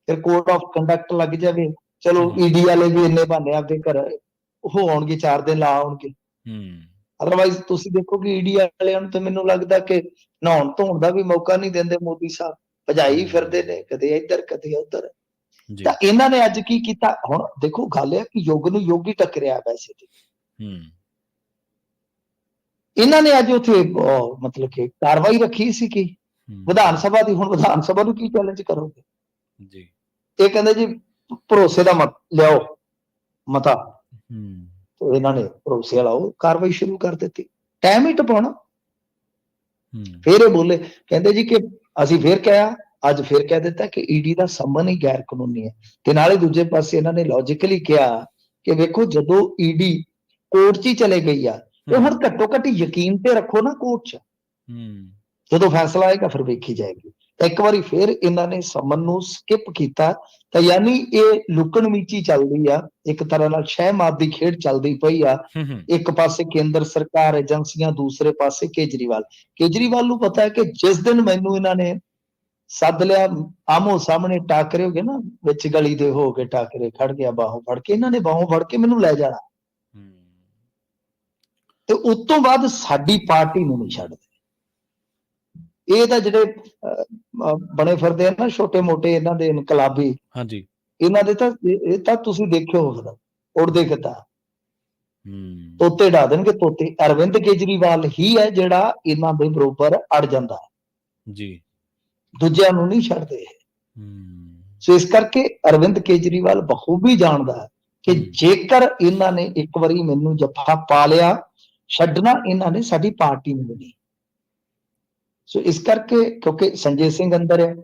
ਫਿਰ ਕੋਡ ਆਫ ਕੰਡਕਟ ਲੱਗ ਜਾਵੇ। ਚਲੋ ਈਡੀ ਵਾਲੇ ਵੀ ਇੰਨੇ ਬਹਾਨੇ ਆਪਦੇ ਘਰ ਉਹ ਆਉਣਗੇ, 4 ਦਿਨ ਲਾ ਆਉਣਗੇ। ਅਦਰਵਾਈਜ਼ ਤੁਸੀਂ ਦੇਖੋ ਕਿ ਈਡੀ ਵਾਲਿਆਂ ਨੂੰ ਤਾਂ ਮੈਨੂੰ ਲੱਗਦਾ ਕਿ ਨਹਾਉਣ ਧੋਣ ਦਾ ਵੀ ਮੌਕਾ ਨਹੀਂ ਦਿੰਦੇ ਮੋਦੀ ਸਾਹਿਬ, ਭਜਾਈ ਫਿਰਦੇ ਨੇ ਕਦੇ ਇੱਧਰ ਕਦੇ ਉੱਧਰ। ਤਾਂ ਇਹਨਾਂ ਨੇ ਅੱਜ ਕੀ ਕੀਤਾ, ਹੁਣ ਦੇਖੋ ਗੱਲ ਇਹ ਕਿ ਯੁੱਗ ਨੂੰ ਯੁੱਗ ਹੀ ਟੱਕਰਿਆ ਵੈਸੇ ਤੇ। ਇਹਨਾਂ ਨੇ ਅੱਜ ਉੱਥੇ ਮਤਲਬ ਕਿ ਕਾਰਵਾਈ ਰੱਖੀ ਸੀ ਕਿ ਵਿਧਾਨ ਸਭਾ ਦੀ। ਹੁਣ ਵਿਧਾਨ ਸਭਾ ਨੂੰ ਕੀ ਚੈਲੰਜ ਕਰੋਗੇ ਜੀ? ਇਹ ਕਹਿੰਦੇ ਜੀ ਭਰੋਸੇ ਦਾ ਮਤ ਲਿਆਓ, ਮਤਾ। ਇਹਨਾਂ ਨੇ ਭਰੋਸੇ ਵਾਲਾ ਉਹ ਕਾਰਵਾਈ ਸ਼ੁਰੂ ਕਰ ਦਿੱਤੀ, ਟਾਈਮ ਹੀ ਟਪਾਉਣਾ। ਫਿਰ ਇਹ ਬੋਲੇ, ਕਹਿੰਦੇ ਜੀ ਕਿ ਅਸੀਂ ਫਿਰ ਕਿਹਾ, ਅੱਜ ਫਿਰ ਕਹਿ ਦਿੱਤਾ ਕਿ ਈਡੀ ਦਾ ਸੰਮਨ ਹੀ ਗੈਰ ਕਾਨੂੰਨੀ ਹੈ। ਤੇ ਨਾਲੇ ਦੂਜੇ ਪਾਸੇ ਇਹਨਾਂ ਨੇ ਲੌਜੀਕਲੀ ਕਿਹਾ ਕਿ ਵੇਖੋ ਜਦੋਂ ਈਡੀ ਕੋਰਟ 'ਚ ਹੀ ਚਲੇ ਗਈ ਆ, ਇਹ ਹੁਣ ਘੱਟੋ ਘੱਟ ਯਕੀਨ ਤੇ ਰੱਖੋ ਨਾ ਕੋਰਟ 'ਚ, ਜਦੋਂ ਫੈਸਲਾ ਆਏਗਾ ਫਿਰ ਵੇਖੀ ਜਾਏਗੀ। ਇੱਕ ਵਾਰੀ ਫਿਰ ਇਹਨਾਂ ਨੇ ਸੰਮਨ ਨੂੰ ਸਕਿਪ ਕੀਤਾ, ਤਾਂ ਯਾਨੀ ਇਹ ਲੁਕਣ ਮੀਚੀ ਚੱਲਦੀ ਆ, ਇੱਕ ਤਰ੍ਹਾਂ ਨਾਲ ਸ਼ਹਿਮਾਤ ਦੀ ਖੇਡ ਚੱਲਦੀ ਪਈ ਆ। ਇੱਕ ਪਾਸੇ ਕੇਂਦਰ ਸਰਕਾਰ, ਏਜੰਸੀਆਂ, ਦੂਸਰੇ ਪਾਸੇ ਕੇਜਰੀਵਾਲ ਨੂੰ ਪਤਾ ਹੈ ਕਿ ਜਿਸ ਦਿਨ ਮੈਨੂੰ ਇਹਨਾਂ ਨੇ ਸੱਦ ਲਿਆ, ਆਮੋ ਸਾਹਮਣੇ ਟਾਕਰੇ ਹੋ ਗਏ ਨਾ, ਵਿੱਚ ਗਲੀ ਦੇ ਹੋ ਕੇ ਟਾਕਰੇ, ਖੜ ਗਿਆ ਬਾਹੋਂ ਫੜ ਕੇ, ਇਹਨਾਂ ਨੇ ਬਾਹੋਂ ਫੜ ਕੇ ਮੈਨੂੰ ਲੈ ਜਾਣਾ। ਤੇ ਉਸ ਤੋਂ ਬਾਅਦ ਸਾਡੀ ਪਾਰਟੀ ਨੂੰ ਨਹੀਂ ਛੱਡਦੇ। ਇਹ ਤਾਂ ਜਿਹੜੇ ਬਣੇ ਫਿਰਦੇ ਆ ਨਾ ਛੋਟੇ ਮੋਟੇ ਇਹਨਾਂ ਦੇ ਇਨਕਲਾਬੀ, ਇਹਨਾਂ ਦੇ ਤਾਂ ਇਹ ਤਾਂ ਤੁਸੀਂ ਦੇਖਿਓ ਹੋਵੇਗਾ ਉੜਦੇ ਕਿੱਦਾਂ, ਤੋਤੇ ਡਾ ਦੇਣਗੇ ਤੋਤੇ। ਅਰਵਿੰਦ ਕੇਜਰੀਵਾਲ ਹੀ ਹੈ ਜਿਹੜਾ ਇਹਨਾਂ ਦੇ ਬਰੋਬਰ ਅੜ ਜਾਂਦਾ ਜੀ, ਦੂਜਿਆਂ ਨੂੰ ਨਹੀਂ ਛੱਡਦੇ। ਸੋ ਇਸ ਕਰਕੇ ਅਰਵਿੰਦ ਕੇਜਰੀਵਾਲ ਬਖੂਬੀ ਜਾਣਦਾ ਕਿ ਜੇਕਰ ਇਹਨਾਂ ਨੇ ਇੱਕ ਵਾਰੀ ਮੈਨੂੰ ਜੱਫਾ ਪਾ ਲਿਆ, ਛੱਡਣਾ ਇਹਨਾਂ ਨੇ ਸਾਡੀ ਪਾਰਟੀ ਨੂੰ ਨਹੀਂ। ਸੋ ਇਸ ਕਰਕੇ ਕਿਉਂਕਿ ਸੰਜੇ ਸਿੰਘ ਅੰਦਰ ਹੈ,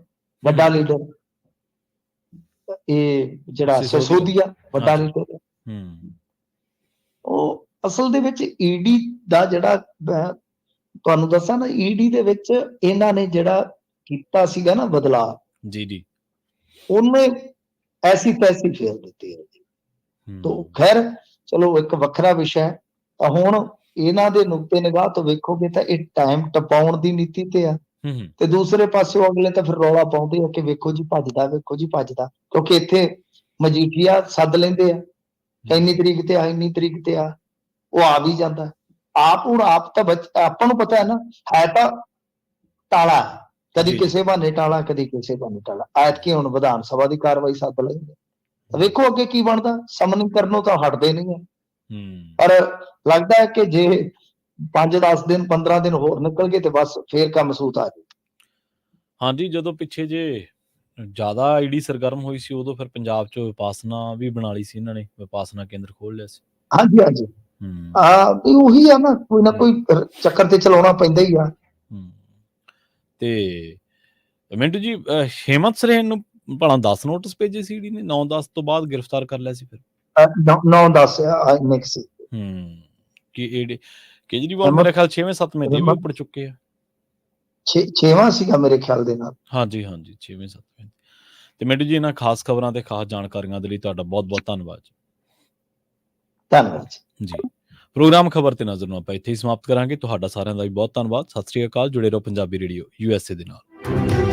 ਵੱਡਾ ਲੀਡਰ, ਇਹ ਜਿਹੜਾ ਸਿਸੋਦੀਆ ਵੱਡਾ ਲੀਡਰ ਹੈ, ਉਹ ਅਸਲ ਦੇ ਵਿੱਚ ਈਡੀ ਦਾ ਜਿਹੜਾ ਤੁਹਾਨੂੰ ਦੱਸਾਂ ਨਾ, ਈਡੀ ਦੇ ਵਿੱਚ ਇਹਨਾਂ ਨੇ ਜਿਹੜਾ ਕੀਤਾ ਸੀਗਾ ਨਾ ਬਦਲਾਅ, ਜੀ ਉਹਨੇ ਐਸੀ ਤੈਸੀ ਫੇਰ ਦਿੱਤੀ ਹੈ। ਤੋ ਖੈਰ ਚਲੋ ਇੱਕ ਵੱਖਰਾ ਵਿਸ਼ਾ ਹੈ। ਤਾਂ ਹੁਣ ਇਹਨਾਂ ਦੇ ਨੁਕਤੇ ਨਿਗਾਹ ਤੋਂ ਵੇਖੋਗੇ ਤਾਂ ਇਹ ਟਾਈਮ ਟਪਾਉਣ ਦੀ ਨੀਤੀ ਤੇ ਆ, ਤੇ ਦੂਸਰੇ ਪਾਸੇ ਅਗਲੇ ਤਾਂ ਫਿਰ ਰੌਲਾ ਪਾਉਂਦੇ ਆ ਕਿ ਵੇਖੋ ਜੀ ਭੱਜਦਾ, ਵੇਖੋ ਜੀ ਭੱਜਦਾ। ਕਿਉਂਕਿ ਇੱਥੇ ਮਜੀਠੀਆ ਸੱਦ ਲੈਂਦੇ ਆ, ਇੰਨੀ ਤਰੀਕ ਤੇ ਆ, ਇੰਨੀ ਤਰੀਕ ਤੇ ਆ, ਉਹ ਆ ਵੀ ਜਾਂਦਾ। ਹੁਣ ਆਪ ਤਾਂ ਆਪਾਂ ਨੂੰ ਪਤਾ ਹੈ ਨਾ, ਹੈ ਤਾਂ ਟਾਲਾ, ਕਦੀ ਕਿਸੇ ਬਹਾਨੇ ਟਾਲਾ, ਕਦੀ ਕਿਸੇ ਬਹਾਨੇ ਟਾਲਾ। ਐਤਕੀ ਹੁਣ ਵਿਧਾਨ ਸਭਾ ਦੀ ਕਾਰਵਾਈ ਸੱਦ ਲੈਂਦੇ, ਵੇਖੋ ਅੱਗੇ ਕੀ ਬਣਦਾ। ਸਮਨ ਕਰਨੋਂ ਤਾਂ ਹਟਦੇ ਨਹੀਂ ਹੈ, ਪਰ ਲੱਗਦਾ ਹੈ ਕਿ ਜੇ 5-10 ਦਿਨ 15 ਦਿਨ ਹੋਰ ਨਿਕਲ ਗਏ ਤੇ ਬਸ ਫੇਰ ਕੰਮ ਸੂਤ ਆ ਜਾਏ। ਹਾਂਜੀ, ਜਦੋਂ ਪਿੱਛੇ ਜੇ ਜ਼ਿਆਦਾ ਈਡੀ ਸਰਗਰਮ ਹੋਈ ਸੀ, ਉਦੋਂ ਫਿਰ ਪੰਜਾਬ 'ਚ ਵਿਪਾਸਨਾ ਵੀ ਬਣਾ ਲਈ ਸੀ ਇਹਨਾਂ ਨੇ, ਵਿਪਾਸਨਾ ਕੇਂਦਰ ਖੋਲ ਲਿਆ ਸੀ। ਹਾਂਜੀ ਉਹੀ ਆ ਨਾ, ਕੋਈ ਨਾ ਕੋਈ ਚੱਕਰ ਤੇ ਚਲਾਉਣਾ ਪੈਂਦਾ ਹੀ ਆ। ਤੇ ਮਿੰਟੂ ਜੀ, ਹੇਮੰਤ ਸਰੇਨ ਨੂੰ ਭਲਾ 10 ਨੋਟਿਸ ਭੇਜੇ ਸੀ ਈਡੀ ਨੇ, 9-10 ਤੋਂ ਬਾਅਦ ਗ੍ਰਿਫਤਾਰ ਕਰ ਲਿਆ ਸੀ ਫਿਰ। 9-10 ਮਿਕਸ ਸੀ ਕਿ ਈਡੀ ਕੇਜਰੀਵਾਲ ਮੇਰੇ ਖਿਆਲ 6ਵੇਂ-7ਵੇਂ ਦੇ ਵੀ ਉੱਪਰ ਚੁੱਕੇ ਆ। 6ਵਾਂ ਸੀਗਾ ਮੇਰੇ ਖਿਆਲ ਦੇ ਨਾਲ। ਹਾਂਜੀ 6ਵੇਂ-7ਵੇਂ। ਤੇ ਮਿੰਟੂ ਜੀ, ਇਹਨਾਂ ਖਾਸ ਖਬਰਾਂ ਤੇ ਖਾਸ ਜਾਣਕਾਰੀਆਂ ਦੇ ਲਈ ਤੁਹਾਡਾ ਬਹੁਤ-ਬਹੁਤ ਧੰਨਵਾਦ ਜੀ। ਪ੍ਰੋਗਰਾਮ ਖਬਰ ਤੇ ਨਜ਼ਰ ਨੂੰ ਆਪਾਂ ਇੱਥੇ ਹੀ ਸਮਾਪਤ ਕਰਾਂਗੇ। ਤੁਹਾਡਾ ਸਾਰਿਆਂ ਦਾ ਵੀ ਬਹੁਤ ਧੰਨਵਾਦ। ਸਤਿ ਸ੍ਰੀ ਅਕਾਲ। ਜੁੜੇ ਰਹੋ ਪੰਜਾਬੀ ਰੇਡੀਓ USA ਦੇ ਨਾਲ।